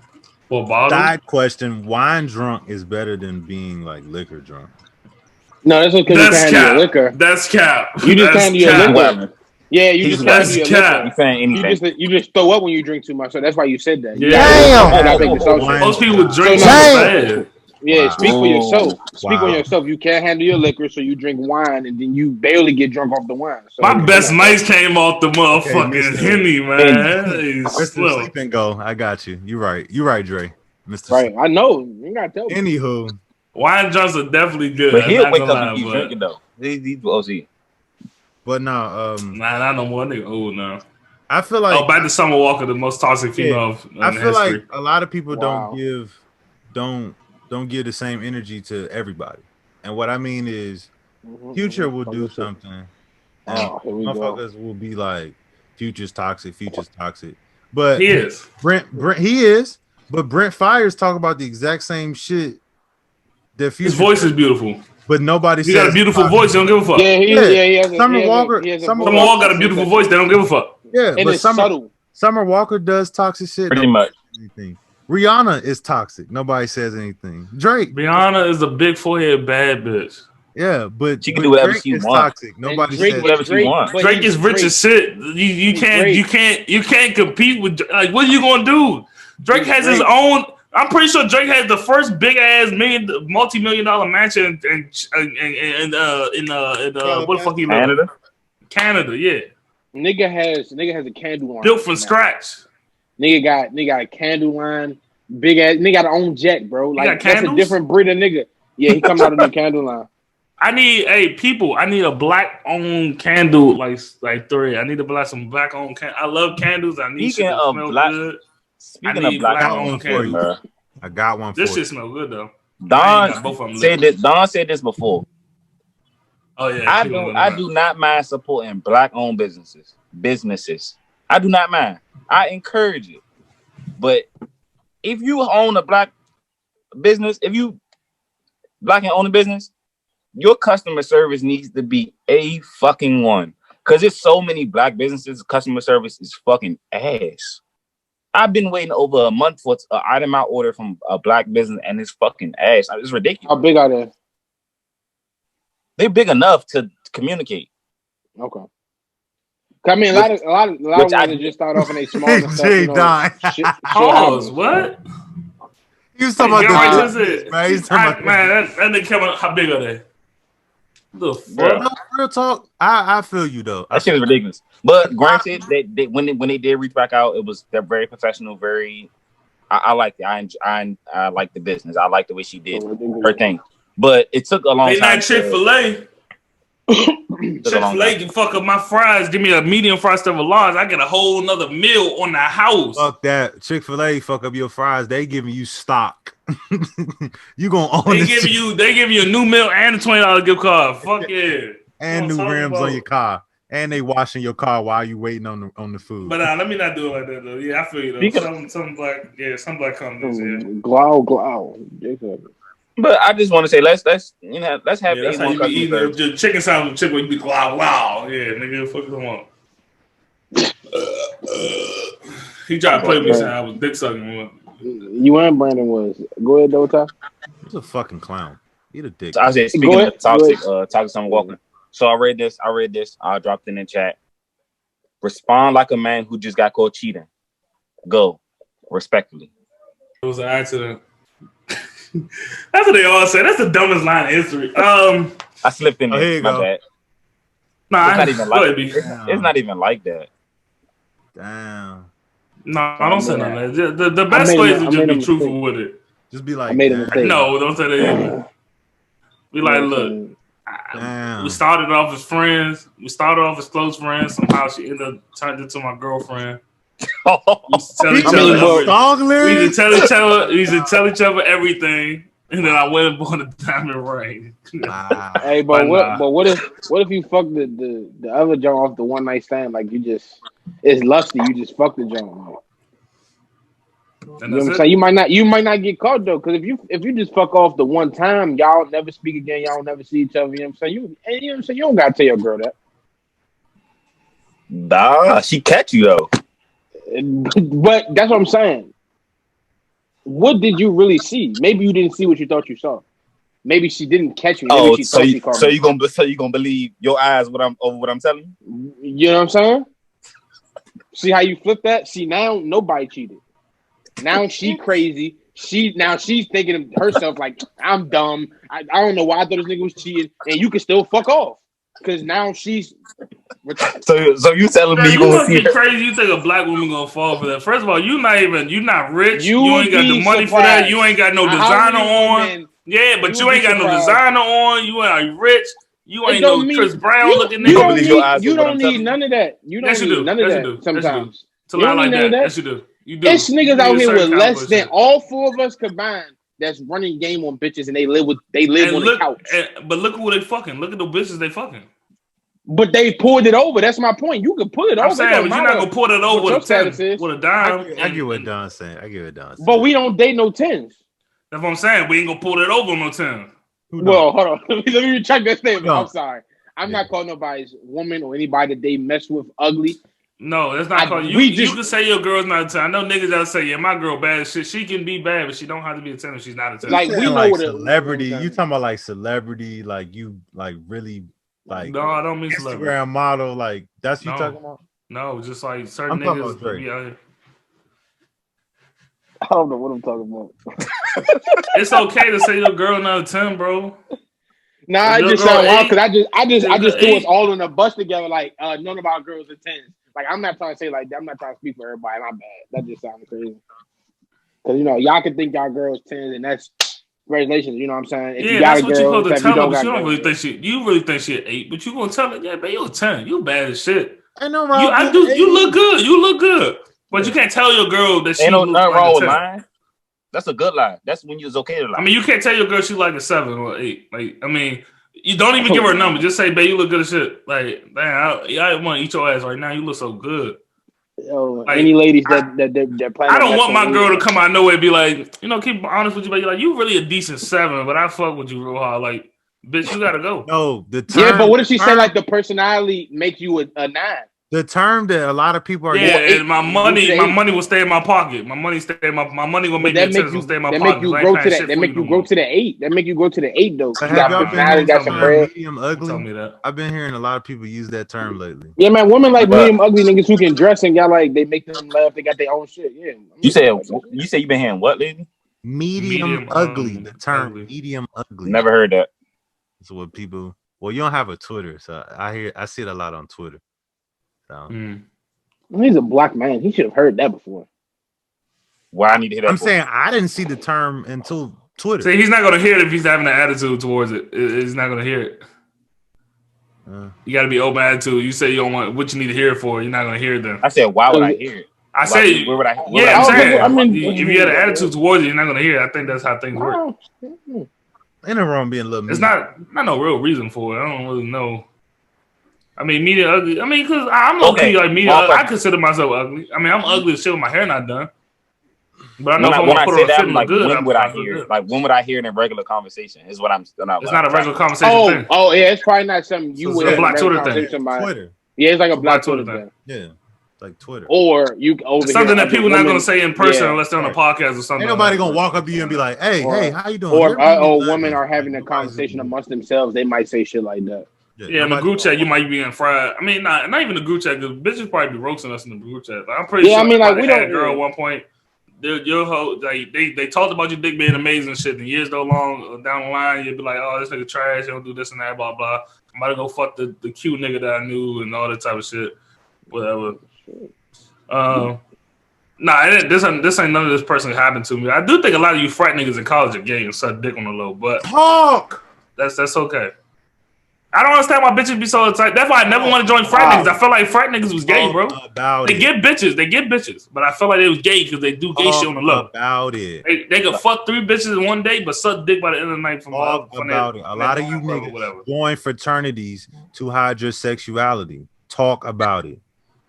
for a bottle. Side question: wine drunk is better than being like liquor drunk. No, that's okay. That's cap. Liquor. That's cap. You just can't do your liquor. Whatever. Yeah, you just can't do your liquor. You saying anything? You just throw up when you drink too much, so that's why you said that. Yeah. Damn. Most people drink so bad. Yeah, Wow. speak for yourself. Speak Wow. on yourself. You can't handle your liquor, so you drink wine, and then you barely get drunk off the wine. So My best nights came off the motherfucking Mr. Henny, man. Hey, Mr. slow. Sleep and Go. I got you. You right, Dre. Mr. right, I know. You gotta tell me. Anywho, Wine junks are definitely good. But I'm he'll not wake gonna up lie, and keep but drinking though. He's OC. but no, nah, not no more. Nigga old now. I feel like Oh, back to Summer Walker, the most toxic female I in feel history. like a lot of people Wow. don't give the same energy to everybody. And what I mean is Mhm, Future mhm. will do Understood. something and Oh, here we go. motherfuckers will be like Future's toxic. But He is. Brent he is, but Brent Fires talk about the exact same shit that Future His voice is beautiful. but nobody He got a says beautiful voice. They don't give a fuck. Yeah, he has a, Summer he has Walker- A, he has a Summer voice Summer Walker got a that beautiful says voice. They don't give a fuck. Yeah, and but it's subtle. Summer Walker does toxic shit. Pretty Nobody much. says anything. Rihanna is toxic. Nobody says anything. Drake, Rihanna is a big forehead bad bitch. yeah, but She can do whatever Drake she is wants. toxic. Nobody Drake, says whatever she wants. but Drake he's is rich Drake. as shit. You He's can't compete with like what are you gonna do? Drake He's has his Drake. own. I'm pretty sure Drake has the first big ass multi-million-dollar mansion in what the fuck he live in? Canada. Canada, yeah, Nigga has a candle line. built from now. scratch. Nigga got a candle line. Big ass nigga got his own jet, bro. got Like that's a candles? different breed of nigga. Yeah, he comes out of the candle line. I need I need a black owned candle like three. I need to buy some black owned candles. I love candles. I need shit Speaking to of smell black- good. Speaking I of need black black owned owned candles, candles. I got one for This you. shit smell good though. I ain't got both of Don them said lit. this. Don said this before. Oh yeah, I do not mind supporting black owned businesses. I do not mind. I encourage it. But if you own a black business, if you black and own a business, your customer service needs to be a fucking one. Cause there's so many black businesses, customer service is fucking ass. I've been waiting over a month for an item I ordered from a black business and it's fucking ass. It's ridiculous. How big are they? They're big enough to communicate. Okay. I mean, a lot of which I- ones just start off and they small and stuff. Jay You know, died. shit Pause. happens. What? He was talking Get about right the to it. man. He's talking about Man, that nigga came out. How big are they? The fuck? No, real talk. I feel you though. That shit is ridiculous. But granted, they when they did reach back out, they're very professional. Very, I like it. I like the business. I like the way she did her thing. But it took a long They time. not Chick-fil-A. Chick-fil-A can fuck up my fries. Give me a medium fry instead of a large. I get a whole nother meal on the house. Fuck that. Chick-fil-A fuck up your fries. They giving you stock. You gonna own They this give shit you a new meal and a $20 gift card. Fuck yeah. and new What I'm talking rims about. on your car. And they washing your car while you waiting on the food. But let me not do it like that though. Yeah, I feel you though. Some black companies. Yeah. Glow. Jacob. But I just want to say let's have Yeah, that's how A1 you be customer eating service. the chicken sandwich. Chicken, you be wow, wow. Yeah, nigga, fuck them up. He tried to play me saying I was dick sucking. You and Brandon was. Go ahead, Dota. He's a fucking clown. Eat a dick. I said Go speaking ahead, of toxic Summer Walker. So I read this. I dropped it in the chat. Respond like a man who just got caught cheating. Go respectfully. It was an accident. That's what they all say. That's the dumbest line in history. I slipped in Oh, there. here you My go. bad. Nah, It's not even go like ahead, B. it's not even like that. Damn. No, I don't say Yeah. nothing. The best made way a- is to I just made a be truthful mistake. with it. Just be I like, made a damn. mistake. No, don't say that either. Be like, look, Damn. we started off as friends. We started off as close friends. Somehow she turned into my girlfriend. We used to tell each I mean, other. but- Song We lyrics? used to tell each other. We used to tell each other everything, and then I went and bought a diamond ring. Wow. Hey, but But what if you fuck the other joint off the one night stand? Like you just it's lusty. You just fuck the joint. Like, And you know what I'm that's saying? it. You might not get caught though, because if you just fuck off the one time, y'all never speak again. Y'all never see each other. You know what I'm saying? You know what I'm saying? You don't gotta tell your girl that. Nah, she catch you though. But that's what I'm saying. What did you really see? Maybe you didn't see what you thought you saw. Maybe she didn't catch you. Maybe Oh, she so thought she you caught so me. you gonna believe your eyes what I'm telling you? You know what I'm saying? See how you flip that? See now nobody cheated. Now she crazy. she's thinking of herself like, I'm dumb. I don't know why I thought this nigga was cheating, and you can still fuck off because now she's. So you telling Now, me you you gonna must see be her? crazy. You think a black woman gonna fall for that? First of all, you're not rich. You You would ain't got the be money for that. surprised You ain't got no how designer many on. women- Yeah, but you you would ain't be got no surprised. designer on. You ain't rich. You It ain't don't no mean Chris Brown you, looking you You nigga. gonna don't believe your need eyes you what I'm don't telling need you? none of that. You don't Yes, you need do. none of Yes, you that. do. Yes, you do. Sometimes To you lie don't like need none of that. that. Yes, you do. You do. It's You niggas need out a here certain with less caliber than shit. all four of us combined that's running game on bitches and they live And on the look, couch. but look who they fucking. Look at the bitches they fucking. But they pulled it over. That's my point. You can pull it I'm over. It saying, don't but you're not matter gonna pull it over what your with a 10, status is. with a I dime. get what and Don's saying. I get what Don's saying. But we don't date no tens. that's what I'm saying. We ain't gonna pull it over on no 10. Who don't? Well, hold on. Let me recheck that statement. No. I'm sorry. I'm not calling nobody's woman or anybody that they mess with ugly. No, that's not called. You can say your girl's not a 10. I know niggas that say, yeah, my girl bad as shit. She can be bad, but she don't have to be a 10 if she's not a 10. Like, You we saying know like what celebrity. you know what I'm You talking about like celebrity, like you like really like no, I don't mean celebrity. Instagram model, like that's you No. talking about? No, just like certain I'm talking niggas about Drake. be out here. I don't know what I'm talking about. It's okay to say your girl not a 10, bro. Nah, If it your just girl sound wild 8, because I just threw us eight. all on a bus together. Like none of our girls are tens. Like I'm not trying to say like that. I'm not trying to speak for everybody. My bad. That just sounded crazy. Because y'all can think y'all girls tens, and that's congratulations. You know what I'm saying? If Yeah, you got that's a what you girl, supposed to if tell her, don't but got you don't girls, really think you really think she an 8, but you gonna tell her, yeah, man, you a 10. You bad as shit. Ain't no You wrong. with it. you look good. You look good. But you Yeah. can't tell your girl that she Ain't no looks nothing like wrong a with 10. lying. That's a good lie. That's when it's okay to lie. I mean, you can't tell your girl she like a 7 or 8. Like, I mean, you don't even give her a number. Just say, babe, you look good as shit. Like, man, I want to eat your ass right now. You look so good. Like, any ladies that plan I on don't want my messing girl with to come out of nowhere and be like, keep honest with you, but you're like, you really a decent 7, but I fuck with you real hard. Like, bitch, you gotta go. No, the term. Yeah, but what if she say like the personality makes you a 9? The term that a lot of people are Yeah, eight, and my money will stay in my pocket. My money will make me a 10, so stay in my pocket. You I ain't grow paying to that. shit That for make you you no grow more. to the 8. That make you grow to the 8 though. So You have got y'all been personality, hearing got the some term bread. medium Don't tell me ugly? that. I've been hearing a lot of people use that term lately. Yeah, man. Women like But- medium ugly niggas who can dress and got like they make them laugh. They got their own shit. Yeah. You say you been hearing what, lady? Medium ugly. The term ugly. medium ugly. Never heard that. That's what people. Well, you don't have a Twitter, so I see it a lot on Twitter. So He's a black man. He should have heard that before. Why I need to hear that? I'm for? saying I didn't see the term until Twitter. See, he's not gonna hear it if he's having an attitude towards it. He's not gonna hear it. You got to be open attitude. You say you don't want what you need to hear it for. You're not gonna hear it then. I said, why would I hear it? I say, where would I? yeah, I'm saying, I mean, if you had an attitude towards it, you're not gonna hear it. I think that's how things work. Ain't no wrong being a little. It's not no real reason for it. I don't really know. I mean, medium ugly. I mean, because I'm low-key like medium. I consider myself ugly. I mean, I'm ugly as shit with my hair not done. But I know when I say that, I'm like, good, when would I hear it? Like, when would I hear it in regular conversation? Is what I'm still not. It's not a regular conversation thing. Oh, yeah, it's probably not something you would. It's a black Twitter thing. Twitter. Yeah, it's like a black Twitter thing. Yeah, like Twitter. Or you over it's something here, that people not gonna say in person unless they're on a podcast or something. Ain't nobody gonna walk up to you and be like, "Hey, how you doing?" Or women are having a conversation amongst themselves. They might say shit like that. Yeah, in the group chat, you might be in fried. I mean, not even the group chat, because bitches probably be roasting us in the group chat. Like, I'm pretty sure. I mean, like we had don't. a girl at one point. Your whole they talked about your dick being amazing and shit. And years down the line, you'd be like, "Oh, this nigga trash. He don't do this and that, blah blah." I'm about to go fuck the cute nigga that I knew and all that type of shit, whatever. This ain't none of this person happened to me. I do think a lot of you frat niggas in college are gay and suck dick on the low, but talk. That's okay. I don't understand why bitches be so excited. That's why I never want to join frat niggas. I felt like frat niggas was gay, bro. They get bitches, but I felt like they was gay because they do gay shit on the low. About it. They could fuck 3 bitches in one day, but suck dick by the end of the night from about it. A lot of you niggas join fraternities to hide your sexuality. Talk about it.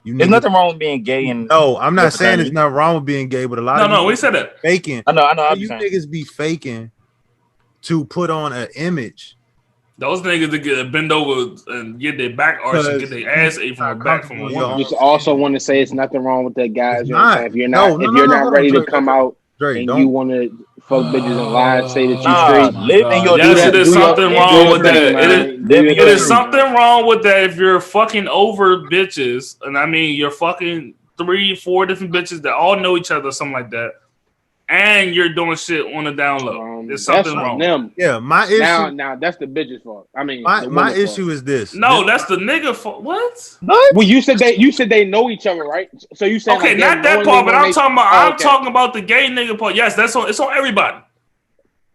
There's nothing wrong with being gay. And no, I'm not saying there's nothing wrong with being gay, but a lot of no, we said that faking. I know. You niggas be faking to put on an image. Those niggas that get bend over and get their back arched and get their ass ate from the back from a woman. Just also want to say it's nothing wrong with that, guys. You know not. if you're not ready to come out Drake, and you want to fuck bitches and lie, say that you straight. Live in your yes, it is something wrong with that. It is something wrong with that if you're fucking over bitches, and I mean you're fucking 3-4 different bitches that all know each other, something like that. and you're doing shit on the down low. There's something wrong. Them. Yeah, my issue. Now that's the bitch's fault. I mean, My issue is this. No, that's the nigga fault. What? Well, you said they know each other, right? So you saying Okay, like, not that part, but I'm talking about the gay nigga part. Yes, it's on everybody.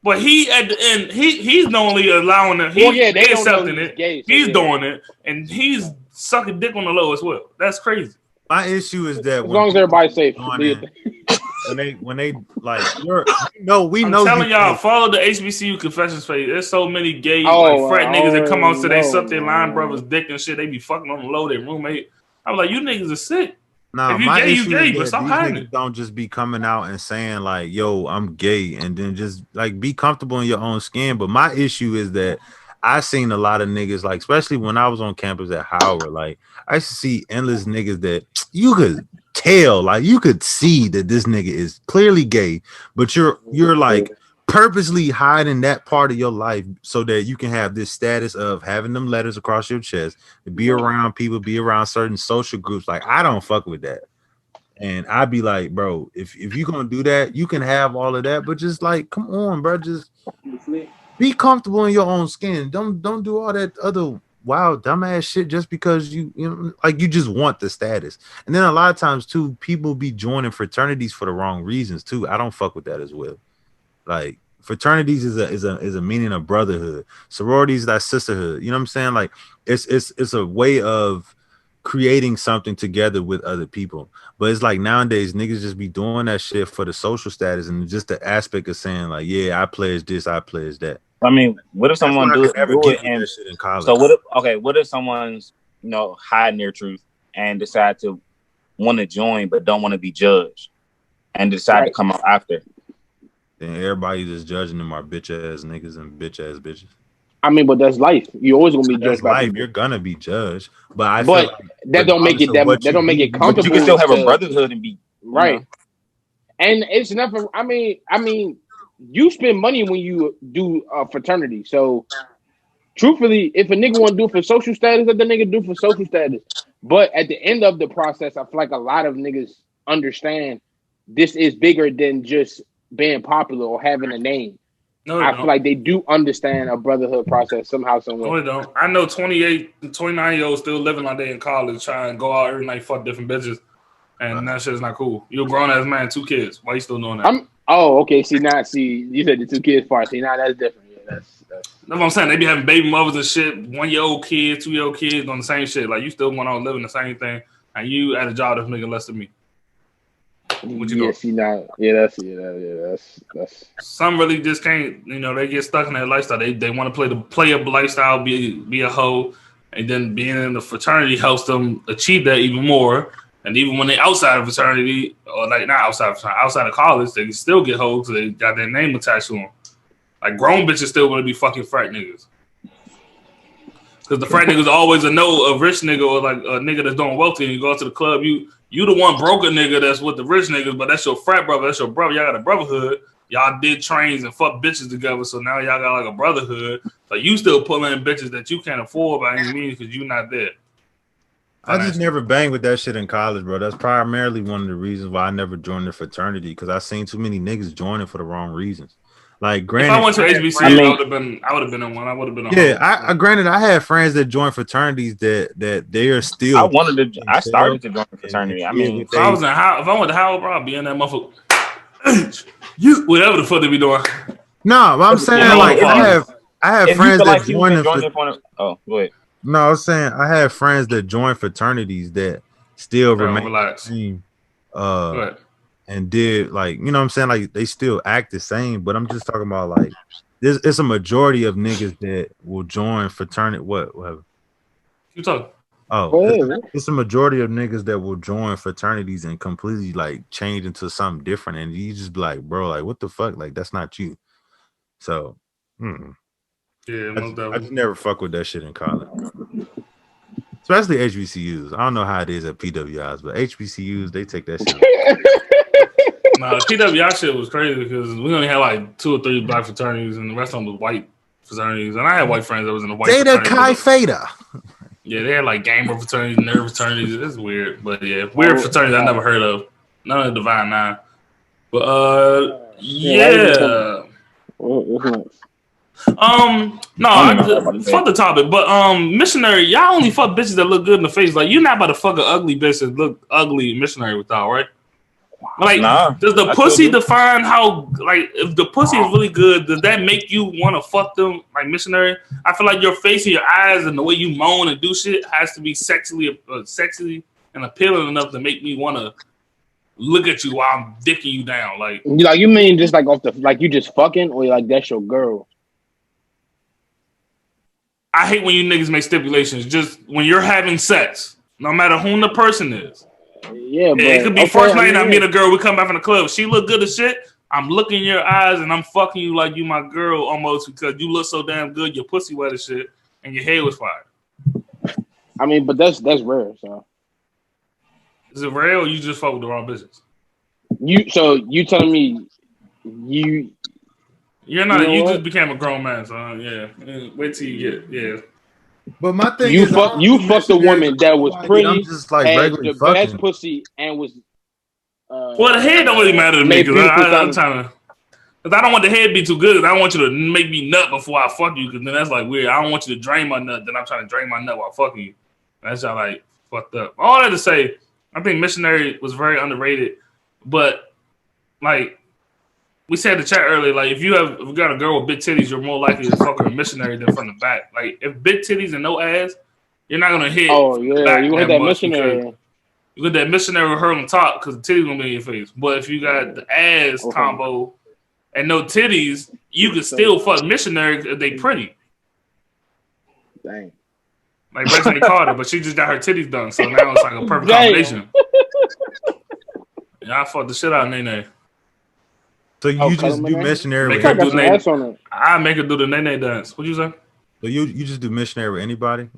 But he at the end, he's normally allowing it. They accepting it. Gay, so he's doing it, and he's sucking dick on the low as well. That's crazy. My issue is that as long as everybody's safe. When they like, we know. I'm telling y'all, follow the HBCU confessions page. There's so many gay frat niggas that come out to they suck their line brothers' dick and shit. They be fucking on the low, their roommate. I'm like, you niggas are sick. Nah, if you my gay, issue you gay, is but stop hiding it. Don't just be coming out and saying like, "Yo, I'm gay," and then just like be comfortable in your own skin. But my issue is that I seen a lot of niggas, like especially when I was on campus at Howard, like I used to see endless niggas that you could tell, like you could see that this nigga is clearly gay, but you're like purposely hiding that part of your life so that you can have this status of having them letters across your chest, to be around people, be around certain social groups. Like I don't fuck with that. And I'd be like, bro, if you're gonna do that, you can have all of that, but just like, come on, bro, just be comfortable in your own skin. Don't do all that other wild dumbass shit just because you know, like you just want the status. And then a lot of times too, people be joining fraternities for the wrong reasons too. I don't fuck with that as well. Like fraternities is a meaning of brotherhood. Sororities, that sisterhood. You know what I'm saying? Like it's a way of creating something together with other people. But it's like nowadays niggas just be doing that shit for the social status and just the aspect of saying like, yeah, I pledge this, I pledge that. I mean, what if someone do it and shit in college? So what if someone's hiding their truth and decide to want to join but don't want to be judged and decide to come out after? Then everybody just judging them are bitch ass niggas and bitch ass bitches. I mean, but that's life. You're always gonna be judged. That's life. You're gonna be judged, but feel like that don't make it that don't make it comfortable. But you can still have a brotherhood and be right. And it's nothing. I mean, you spend money when you do a fraternity. So, truthfully, if a nigga want to do it for social status, let the nigga do it for social status. But at the end of the process, I feel like a lot of niggas understand this is bigger than just being popular or having a name. No, I feel like they do understand a brotherhood process somehow, somewhere. No, they don't. I know 28 and 29-year-olds still living like they in college, trying to go out every night, fuck different bitches. And that shit is not cool. You're a grown ass man, 2 kids. Why you still doing that? Okay. See, you said the 2 kids part. See, now that's different. Yeah, that's what I'm saying. They be having baby mothers and shit, 1-year-old kids, 2-year-old kids on the same shit. Like you still going out living the same thing, and you at a job that's making less than me. What you doing? See now, that's. Some really just can't. They get stuck in that lifestyle. They want to play the player lifestyle, be a hoe, and then being in the fraternity helps them achieve that even more. And even when they outside of fraternity, or like not outside of college, they can still get hoes because they got their name attached to them. Like grown bitches still want to be fucking frat niggas. Because the frat niggas always a rich nigga or like a nigga that's doing wealthy, and you go out to the club, you the one broke a nigga that's with the rich niggas, but that's your frat brother, that's your brother. Y'all got a brotherhood. Y'all did trains and fuck bitches together, so now y'all got like a brotherhood. So you still pulling in bitches that you can't afford by any means because you not there. I just never banged with that shit in college, bro. That's primarily one of the reasons why I never joined the fraternity, because I seen too many niggas joining for the wrong reasons. Like, granted, if I went to HBC, I would have been in one. I would have been on. Yeah, granted, I had friends that joined fraternities that they are still. I started to join a fraternity. I mean, if I went to Howard, bro, I'd be in that motherfucker. Whatever the fuck they be doing. No, but I'm saying I have friends that joined. Oh, go ahead. No, I was saying I had friends that joined fraternities that still remain the same. And did like, you know what I'm saying? Like they still act the same, but I'm just talking about like it's a majority of niggas that will join fraternity. Whatever. You talking? It's a majority of niggas that will join fraternities and completely like change into something different. And you just be like, bro, like what the fuck? Like that's not you. So yeah, I just never fuck with that shit in college. Especially HBCUs. I don't know how it is at PWIs, but HBCUs, they take that shit. Nah, the PWI shit was crazy because we only had like 2 or 3 black fraternities and the rest of them was white fraternities. And I had white friends that was in the white Theta Chi Theta. Yeah, they had like gamer fraternities, nerd fraternities. It's weird. But yeah, weird fraternities I never heard of. None of the Divine Nine. But yeah. No, fuck the topic. But missionary, y'all only fuck bitches that look good in the face. Like you're not about to fuck an ugly bitch that look ugly missionary without, right? Like, does the pussy define how? Like, if the pussy is really good, does that make you want to fuck them like missionary? I feel like your face and your eyes and the way you moan and do shit has to be sexy and appealing enough to make me want to look at you while I'm dicking you down. Like you mean just like off the like you just fucking or like that's your girl? I hate when you niggas make stipulations. Just when you're having sex, no matter who the person is. Yeah, but it could be first night. I meet a girl. We come back from the club. She look good as shit. I'm looking in your eyes and I'm fucking you like you my girl almost because you look so damn good. Your pussy wet as shit and your hair was fire. I mean, but that's rare. So is it rare or you just fuck with the wrong business? You telling me you're not? You just became a grown man. So yeah. Wait till you get But my thing you is, fucked a woman that was pretty, I'm just like had regularly the fucking. best pussy, and was. Well, the head don't really matter to me because I'm trying to. Because I don't want the head to be too good. I don't want you to make me nut before I fuck you because then that's like weird. I don't want you to drain my nut. Then I'm trying to drain my nut while fucking you. That's just like fucked up. All that to say, I think missionary was very underrated. But like we said in the chat earlier, like if you got a girl with big titties, you're more likely to fuck her a missionary than from the back. Like if big titties and no ass, you're not gonna hit. Oh yeah, you hit that missionary. You get that missionary with her on top because the titties gonna be in your face. But if you got the ass combo and no titties, you can still fuck missionary if they pretty. Dang. Like Brittany Carter, but she just got her titties done, so now it's like a perfect combination. Yeah, I fucked the shit out of Nene. So you just do missionary with anybody? I make her do the Nene dance. What'd you say? So you just do missionary with anybody?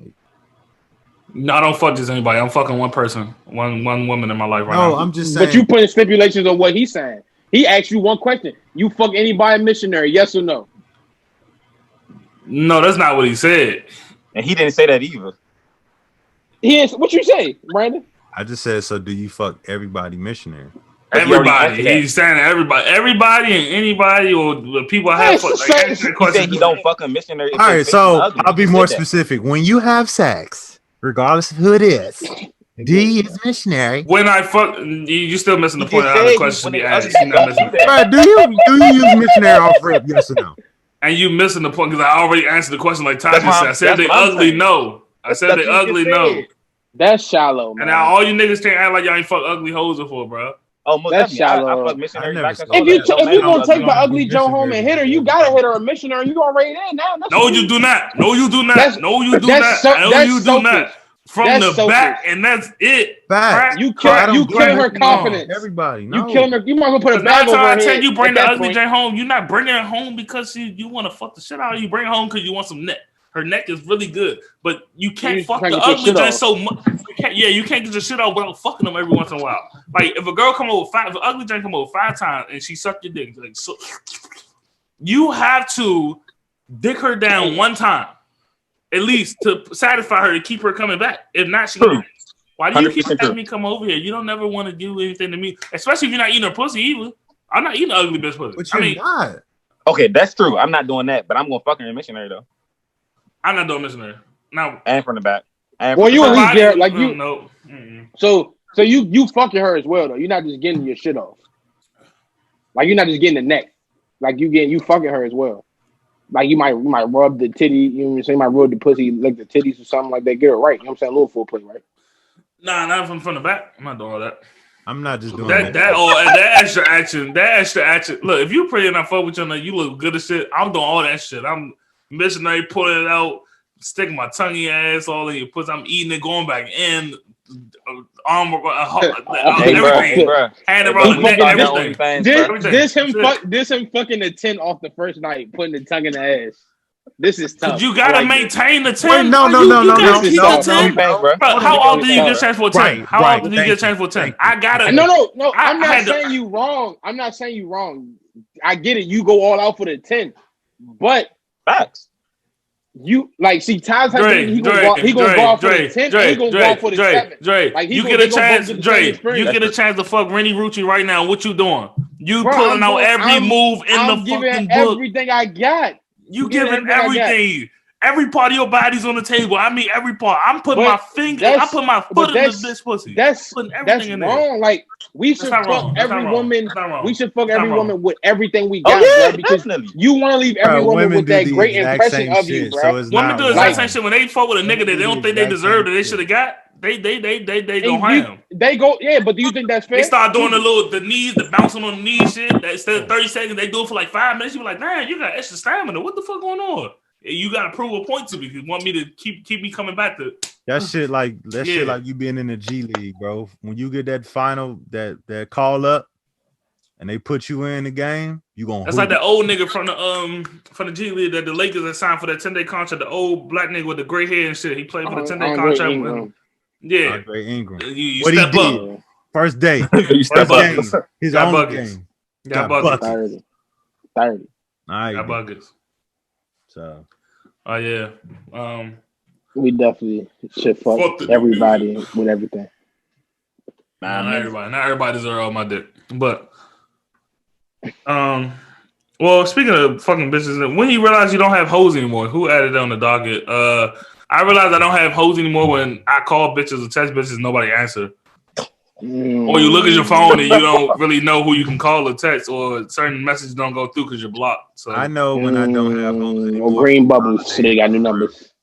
No, I don't fuck just anybody. I'm fucking one person, one woman in my life right now. No, I'm just saying. But you putting stipulations on what he's saying. He asked you one question. You fuck anybody missionary, yes or no? No, that's not what he said. And he didn't say that either. What you say, Brandon? I just said, so do you fuck everybody missionary? Everybody. He's saying everybody and anybody or people I have fucked. Like, he said he don't fuck a missionary. All right, so I'll be more specific. When you have sex, regardless of who it is, D is missionary. When I fuck, you still missing the point of how the question should be asked. Right, do you use missionary off rip? Yes or no? And you missing the point because I already answered the question like Ty just said. I said they ugly no. I said they ugly no. That's shallow, man. And now all you niggas can't act like y'all ain't fuck ugly hoes before, bro. Oh, that's shallow. I fuck missionary. If you gonna take the ugly Joe home and hit her, you gotta hit her a missionary. You already in now. No, you do not. No, you do not. No, you do not. No, you do not. From the back, and that's it. Back. You kill her confidence. Everybody, no. You kill her. You might as well put a bag over her head. I tell you, bring the ugly J home. You're not bringing her home because you want to fuck the shit out of her. You bring her home because you want some neck. Her neck is really good, but you can't fuck the ugly J so much. You can't get your shit out without fucking them every once in a while. Like if a girl come over if an ugly J come over 5 times and she sucked your dick, like so, you have to dick her down 1 time. At least to satisfy her to keep her coming back. If not, she gonna. Why do you keep having me come over here? You don't never want to do anything to me, especially if you're not eating her pussy either. I'm not eating an ugly bitch pussy. But you're not. Okay, that's true. I'm not doing that, but I'm gonna fuck her in missionary though. I'm not doing missionary. No. And from the back. Well, you at least get like you. No. So you fucking her as well though. You're not just getting your shit off. Like you're not just getting the neck. Like you fucking her as well. Like you might rub the titty, you know what I'm saying? You might rub the pussy, like the titties or something like that. Get it right. You know what I'm saying? A little foreplay, right? Nah, not from the back. I'm not doing all that. I'm not just doing that. That extra action. That extra action. Look, if you pretty enough fuck with you, you look good as shit. I'm doing all that shit. I'm missionary, pulling it out, sticking my tongue in your ass, all in your pussy. I'm eating it, going back in. Everything, bro. Hand around the neck, everything. This him fucking the 10 off the first night, putting the tongue in the ass. This is tough. You gotta maintain the 10. Wait, no. How often do you get a chance for a 10? How often do you get a chance for a 10? I gotta. No. I'm not saying you wrong. I'm not saying you wrong. I get it. You go all out for the 10, but facts. You like see Ty's type of nigga, he gonna go out for the 10, and he gonna go out for the 7. Like you get a chance, Dre. You get a chance to fuck Rennie Rucci right now. What you doing? You pulling out every move in the fucking book. Everything I got. You giving everything. Every part of your body's on the table. I mean, every part. I'm putting my finger. I put my foot in this bitch pussy. That's in wrong. There. Like we should fuck every woman. We should fuck every woman with everything we got, bro. Because you want to leave every woman with that great impression of you, bro. So women do the exact same shit when they fuck with a nigga that they don't think they deserve that they should have got. They go ham. They go, yeah, but do you think that's fair? They start doing the knees, the bouncing on the knees shit. That instead of 30 seconds, they do it for like 5 minutes. You be like, man, you got extra stamina. What the fuck going on? You gotta prove a point to me if you want me to keep me coming back to that shit. Like shit, like you being in the G League, bro. When you get that final, that call up, and they put you in the game, you gonna. That's like that old nigga from the G League that the Lakers had signed for that 10-day contract. The old black nigga with the gray hair and shit. He played for the 10-day contract. Yeah, Andre Ingram. You what step he up. did first day, you step game, up. his got own buckets. game. Got buckets. 30. All right, got buckets. So, oh yeah. We definitely should fuck everybody with everything. Not everybody deserves all my dick. But well, speaking of fucking bitches, when you realize you don't have hoes anymore, who added it on the docket? I realized I don't have hoes anymore when I call bitches or text bitches, nobody answer. Or you look at your phone and you don't really know who you can call or text, or certain messages don't go through because you're blocked. So I know when I don't have hoes anymore. Or green bubbles, so they got new numbers.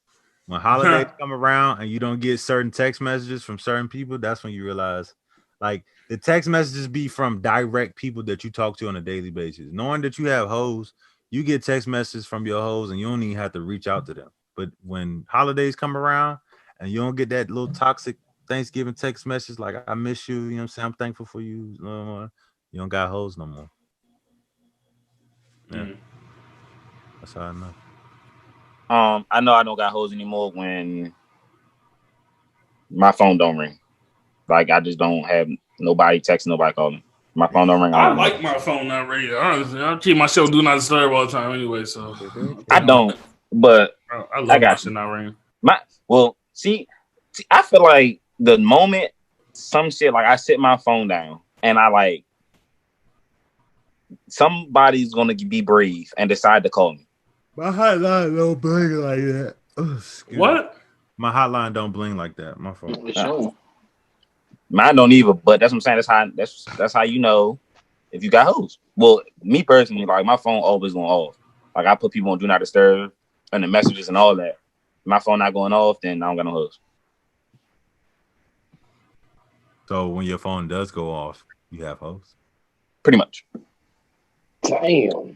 When holidays come around and you don't get certain text messages from certain people, that's when you realize, like, the text messages be from direct people that you talk to on a daily basis. Knowing that you have hoes, you get text messages from your hoes and you don't even have to reach out to them. But when holidays come around and you don't get that little toxic Thanksgiving text message like, I miss you, you know what I'm saying? I'm thankful for you. You don't got hoes no more. Yeah. That's how I know. I know I don't got hoes anymore when my phone don't ring. Like, I just don't have nobody texting, nobody calling. My phone don't ring. I like my phone not ringing. Honestly, I keep myself do not disturb all the time anyway. So I don't, but I love my shit not ringing. See, I feel like the moment some shit, like I sit my phone down and I like somebody's gonna be brave and decide to call me. My hotline don't bling like that. What? My hotline don't bling like that. My phone. Mine don't either, but that's what I'm saying. That's how you know if you got hoes. Well, me personally, like my phone always going off. Like I put people on do not disturb and the messages and all that. My phone not going off, then I don't got no hoes. So when your phone does go off, you have hoes? Pretty much. Damn.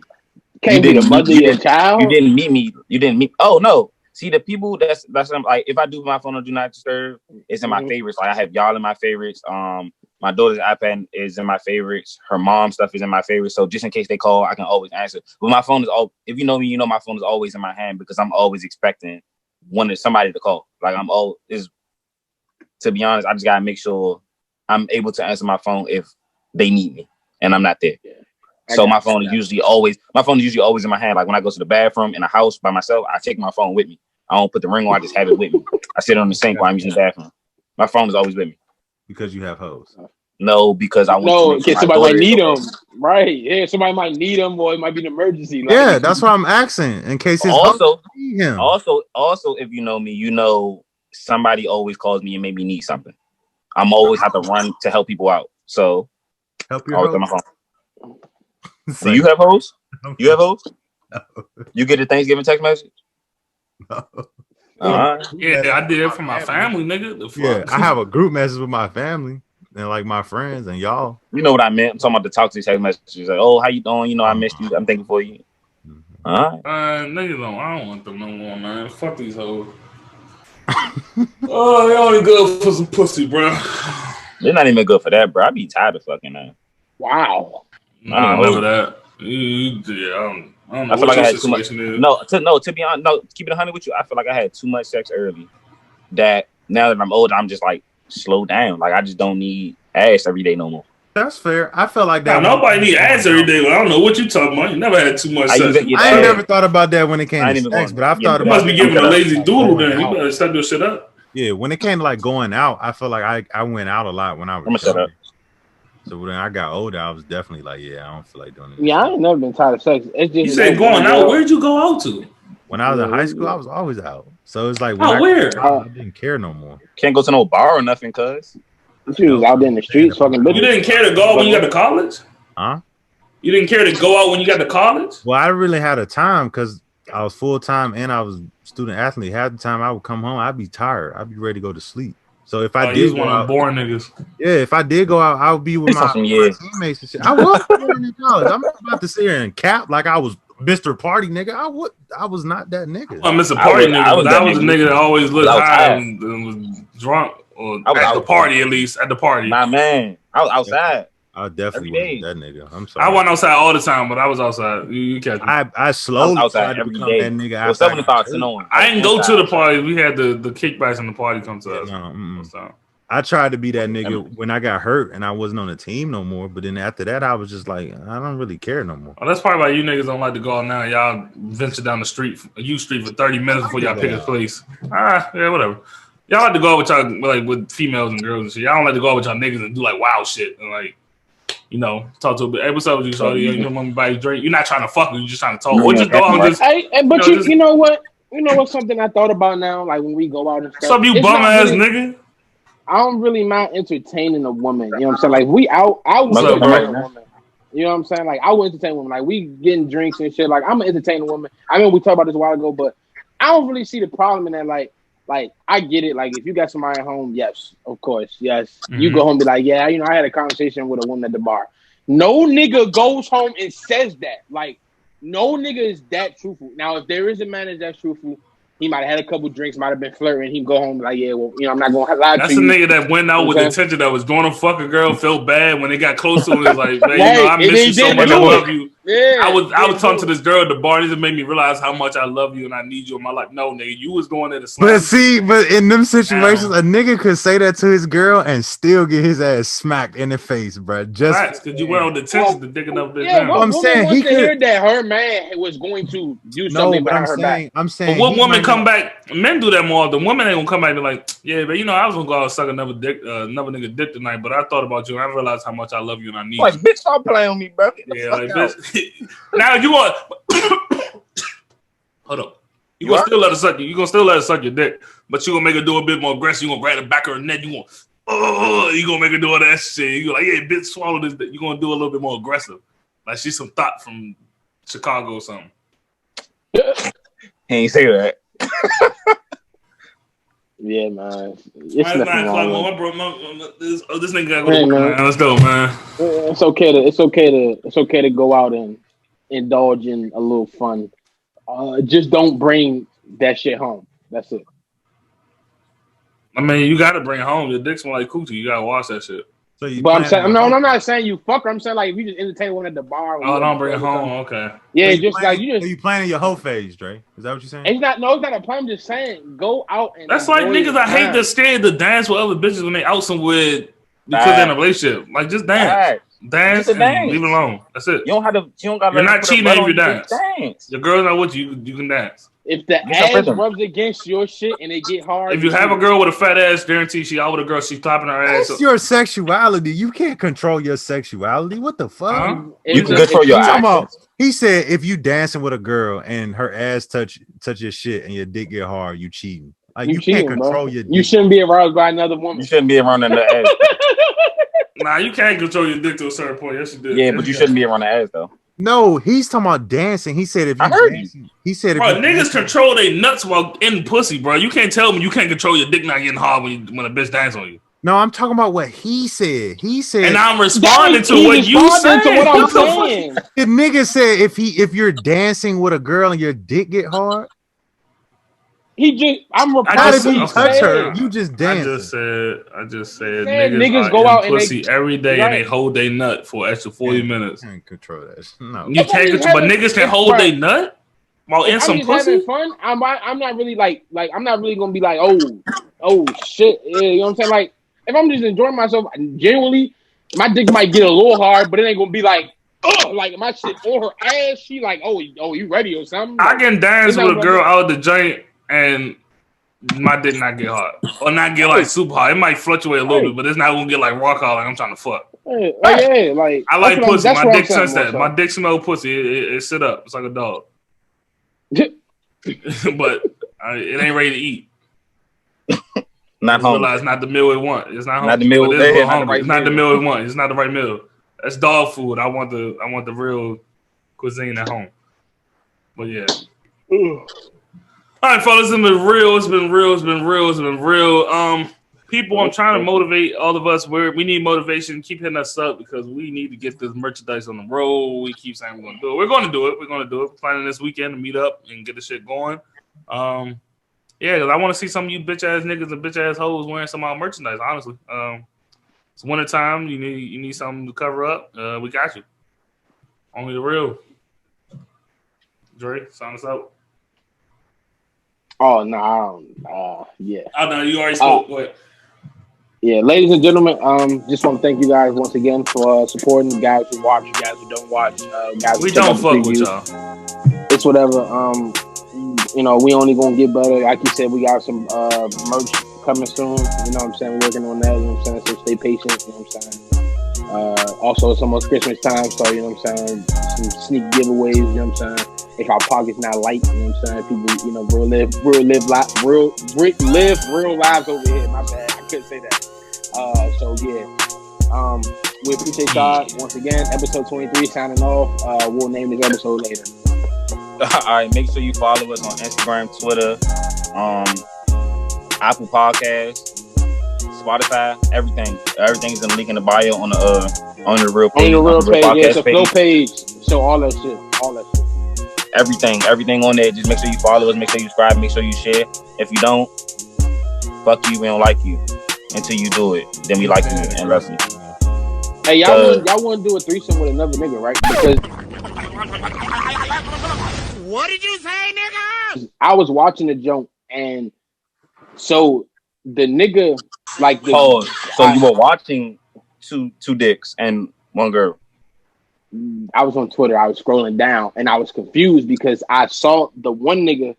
Can't be the mother of your child. You didn't meet me. You didn't meet. Oh no. See the people that's like if I do my phone on do not disturb, it's in my favorites. Like I have y'all in my favorites. My daughter's iPad is in my favorites. Her mom's stuff is in my favorites. So just in case they call, I can always answer. But my phone is if you know me, you know my phone is always in my hand because I'm always expecting somebody to call. Like to be honest, I just gotta make sure I'm able to answer my phone if they need me and I'm not there. Yeah. So my phone is usually always in my hand. Like when I go to the bathroom in a house by myself, I take my phone with me. I don't put the ring on, I just have it with me. I sit on the sink while I'm using the bathroom. My phone is always with me. Because you have hoes. No, because I want to. Because somebody might need them. Right. Yeah, somebody might need them or it might be an emergency. Like, yeah, that's why I'm asking. In case it's also, if you know me, you know somebody always calls me and maybe need something. I'm always have to run to help people out. So help you always on my phone. Do you have hoes? You have hoes? No. You get a Thanksgiving text message? No. Yeah, I did it for my family, nigga. The fuck? Yeah, I have a group message with my family and like my friends and y'all. You know what I meant? I'm talking about the toxic text messages. Like, oh, how you doing? You know, I missed you. I'm thinking for you. All right. Niggas I don't want them no more, man. Fuck these hoes. Oh, they only good for some pussy, bro. They're not even good for that, bro. I be tired of fucking that. Wow. Nah, never that. Yeah, I don't know. I feel like I had too much. To be honest, keep it 100 with you. I feel like I had too much sex early. That now that I'm older, I'm just like slow down. Like I just don't need ass every day no more. That's fair. I felt like Nah, that. nobody need ass every day. Well, I don't know what you talking about. You never had too much I sex. even get I ain't that. never thought about that when it came I ain't to even sex, going- but I've yeah, thought You about must be it giving a I'm lazy doodle going then. You out. better step your shit up. Yeah, when it came to like going out, I felt like I went out a lot when I was I'ma shut younger. up. So when I got older, I was definitely like, yeah, I don't feel like doing it. Yeah, I ain't never been tired of sex. It's just You said going out. Where'd you go out to? When I was in Yeah, high school, yeah. I was always out. So it's like when Oh, I where? got out, I didn't care no more. Can't go to no bar or nothing, cuz. She was out there in the streets, fucking You bitches. didn't care to go out when you got to college? Huh? You didn't care to go out when you got to college? Well, I really had a time because I was full time and I was student athlete. Half the time I would come home, I'd be tired. I'd be ready to go to sleep. So if I You did was go one of them out, boring niggas. yeah, if I did go out, I would be with It's my, on some my years. teammates and shit. I was boring in college. I'm not about to sit here and cap like I was Mr. Party nigga. I was not that nigga. I miss a I party was- nigga. I was but that I was a nigga. nigga that always looked I was high tired. and was drunk. Or I was at the out. party, at least. At the party. My man. I was outside. I definitely Every wasn't that nigga. I'm sorry. I wasn't outside all the time, but I was outside. You catch me. I slowly outside tried to every become day. that nigga. Well, after I 75 got to hurt. no one. I didn't go to Inside. the party. We had the kickbacks and the party come to us. No, mm-mm. So, I tried to be that nigga when I got hurt and I wasn't on the team no more. But then after that, I was just like, I don't really care no more. well, that's probably why you niggas don't like to go out now. Y'all venture down the street, U Street, for 30 minutes before y'all pick a place. Yeah, whatever. Y'all like to go out with y'all like with females and girls and shit. Y'all don't like to go out with y'all niggas and do like wild shit and like, you know, talk to a bit. Hey, what's up with you, shorty? You want me to buy you a drink? You're not trying to fuck with you, just trying to talk. Or just go out and just Hey, but You know, you know what? You know what's something I thought about now? Like when we go out and stuff. what's up, you It's bum not ass really- nigga? I don't really mind entertaining a woman. You know what I'm saying? Like we out, I would What's up, entertain bro? a woman. You know what I'm saying? Like I would entertain women. Like we getting drinks and shit. Like I'm gonna entertain a woman. I mean, we talked about this a while ago, but I don't really see the problem in that. Like I get it. Like if you got somebody at home, yes, of course, yes. You Mhm. go home and be like, yeah, you know, I had a conversation with a woman at the bar. No nigga goes home and says that. Like no nigga is that truthful. Now, if there is a man that's truthful, he might have had a couple drinks, might have been flirting. He'd go home and be like, yeah, well, you know, I'm not gonna lie That's to the you. nigga that went out with the Okay. intention that was going to fuck a girl, felt bad when they got close to him. It was like, man, you Right, know, I and miss they you so didn't much. I do love it. you. Yeah, I was yeah, talking to this girl at the bar. This made me realize how much I love you and I need you in my life. No, nigga, you was going there to slam. But see, but in them situations, a nigga could say that to his girl and still get his ass smacked in the face, bro. Just because you went on the intention to digging up bitch Yeah, down. what I'm woman saying wants he to could- hear that her man was going to do no, something but behind I'm her saying, back. I'm saying, But what he woman might come not- back? Men do that more often. Women ain't gonna come back and be like, yeah, but you know, I was gonna go out and suck another dick, another nigga dick tonight. But I thought about you and I realized how much I love you and I need Like, you. bitch, stop playing with me, bro. Get the Yeah, fuck like out. bitch. Now you want? Hold up. You You gonna are? still let her suck you? You gonna still let her suck your dick? But you gonna make her do a bit more aggressive. You gonna grab the back of her neck. You gonna, you gonna make her do all that shit. You like, yeah, bitch, swallow this. You gonna do a little bit more aggressive, like she's some thought from Chicago or something. He ain't say that. Yeah, man. It's It's nothing 9 o'clock. wrong My with bro, this nigga gotta go to Hey, work, man. man. Let's go, man. it. It's okay to go out and indulge in a little fun. Just don't bring that shit home. That's it. I mean, you gotta bring it home. Your dick smell like coochie. You gotta wash that shit. So you But I'm planning saying, on- no, I'm not saying you fuck her. I'm saying like if you just entertain one at the bar. Oh, don't bring it home. Okay. Yeah, so you just like planning- you so just. you planning your whole phase, Dre? Is that what you're saying? It's not. No, it's not a plan. I'm just saying, go out and. That's like enjoy niggas your I hate time. that scared to dance with other bitches when they out somewhere because Facts. they're in a relationship. Like just dance. Facts. Dance Just a and dance. leave it alone. That's it. You don't have to. You don't got. You're not cheating if you dance. dance. Dance. Your girl's not with you. You can dance. If the Get some ass rhythm. rubs against your shit and it get hard, If you have a girl with a fat ass, guarantee she out with a girl. She's clapping her ass. That's your sexuality. You can't control your sexuality. What the fuck? Huh? if You can the- control if your you- Talking about- actions. He said if you dancing with a girl and her ass touch your shit and your dick get hard, you cheating. Like you, cheating, can't control bro. your You dick. shouldn't be aroused by another You woman. shouldn't be around the ass. Nah, you can't control your dick to a certain point. Yes, you did. Yeah, but you shouldn't be around the ass though. No, he's talking about dancing. He said if you I heard you. dancing, he said if Bro, you niggas dancing- control their nuts while in pussy, bro. You can't tell me you can't control your dick not getting hard when a bitch dance on you. No, I'm talking about what he said. He said And I'm responding to He's what you responding said. to what I'm What the fuck? saying. the nigga said if you're dancing with a girl and your dick get hard, I'm I not replying if just- to you what he touch okay. her, said. you just I dance. just said Said niggas niggas are go in out and pussy every day and they Right. hold their nut for an extra 40 minutes. Can't control that. No. You If I'm can't just control, but having- niggas can if- hold right. their nut while in If I'm some just pussy. having fun, I'm not really like I'm not really gonna be like oh shit, yeah, you know what I'm saying? Like if I'm just enjoying myself, genuinely, my dick might get a little hard, but it ain't gonna be like, oh, like my shit on her ass. She like, oh, you ready or something? I Like, can dance it's not with a girl like out the joint and my dick not get hard. Or not get like super hard. It might fluctuate a little bit, but it's not gonna get like rock hard like I'm trying to fuck. hey, yeah, like I like pussy. that's My what dick I'm saying, sense that. Marcel. My dick smell pussy. It sit up. It's like a dog. But it ain't ready to eat. Not I home. realize not the meal it want. It's not hungry. Not the meal. But it is a little Not the hungry. right It's not the meal. meal it want. It's not the right meal. That's dog food. I want the real cuisine at home. But yeah. All right, fellas, it's been real. It's been real. It's been real. It's been real. People, I'm trying to motivate all of us. We need motivation. Keep hitting us up because we need to get this merchandise on the road. We keep saying we're going to do it. We're going to do it. We're going to do it. We're planning this weekend to meet up and get the shit going. Yeah, because I want to see some of you bitch ass niggas and bitch ass hoes wearing some of our merchandise. Honestly, it's winter time. You need something to cover up. We got you. Only the real. Dre, sign us out. Oh no, yeah. Oh no, you already spoke. Go ahead. Yeah, ladies and gentlemen, just want to thank you guys once again for supporting the guys who watch, you guys who don't watch, guys who We check don't out the fuck with previews. y'all. It's whatever. We only gonna get better. Like you said, we got some merch coming soon. You know what I'm saying? We're working on that. You know what I'm saying? So stay patient. You know what I'm saying? Also, it's almost Christmas time, so you know what I'm saying? Some sneak giveaways. You know what I'm saying? If our pockets not light, you know what I'm saying? People, we'll live real lives over here. My bad, I couldn't say that. So yeah, we appreciate y'all once again. Episode 23 signing off. We'll name this episode later. All right, make sure you follow us on Instagram, Twitter, Apple Podcasts, Spotify, everything. Everything's in the link in the bio on the real page. On the real page, yeah, it's a flow page. page. So all that shit. Everything on there. Just make sure you follow us. Make sure you subscribe. Make sure you share. If you don't, fuck you. We don't like you until you do it. Then we like you and love you. Hey, y'all want to do a threesome with another nigga, right? Because what did you say, nigga? I was watching the joke, and so the nigga, like the Pause. So you were watching two dicks and one girl. I was on Twitter. I was scrolling down, and I was confused because I saw the one nigga.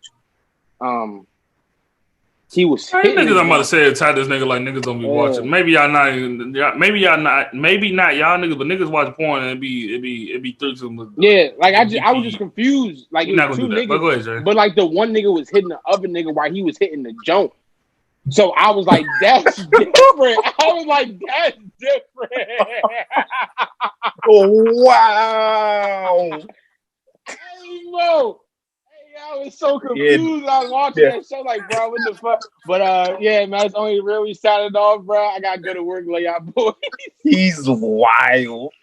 He was. Hey, niggas, I'm about to say attack this nigga like niggas don't be watching. Maybe y'all not. Maybe not y'all niggas, but niggas watch porn and it be threesome. Yeah, like I was just confused. Like it was two niggas, but go ahead, Jay. But like the one nigga was hitting the other nigga while he was hitting the joint. So I was like, that's different. I was like, that's different. Oh, wow. Hey, bro. Hey, I was so confused. Yeah. I was watching that show like, bro, what the fuck? But yeah, man, it's only really started off, bro. I gotta go to work, lay out, boys. He's wild.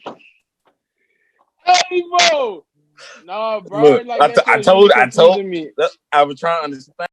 Hey, bro. No, bro. Look, like, I told. I was trying to understand.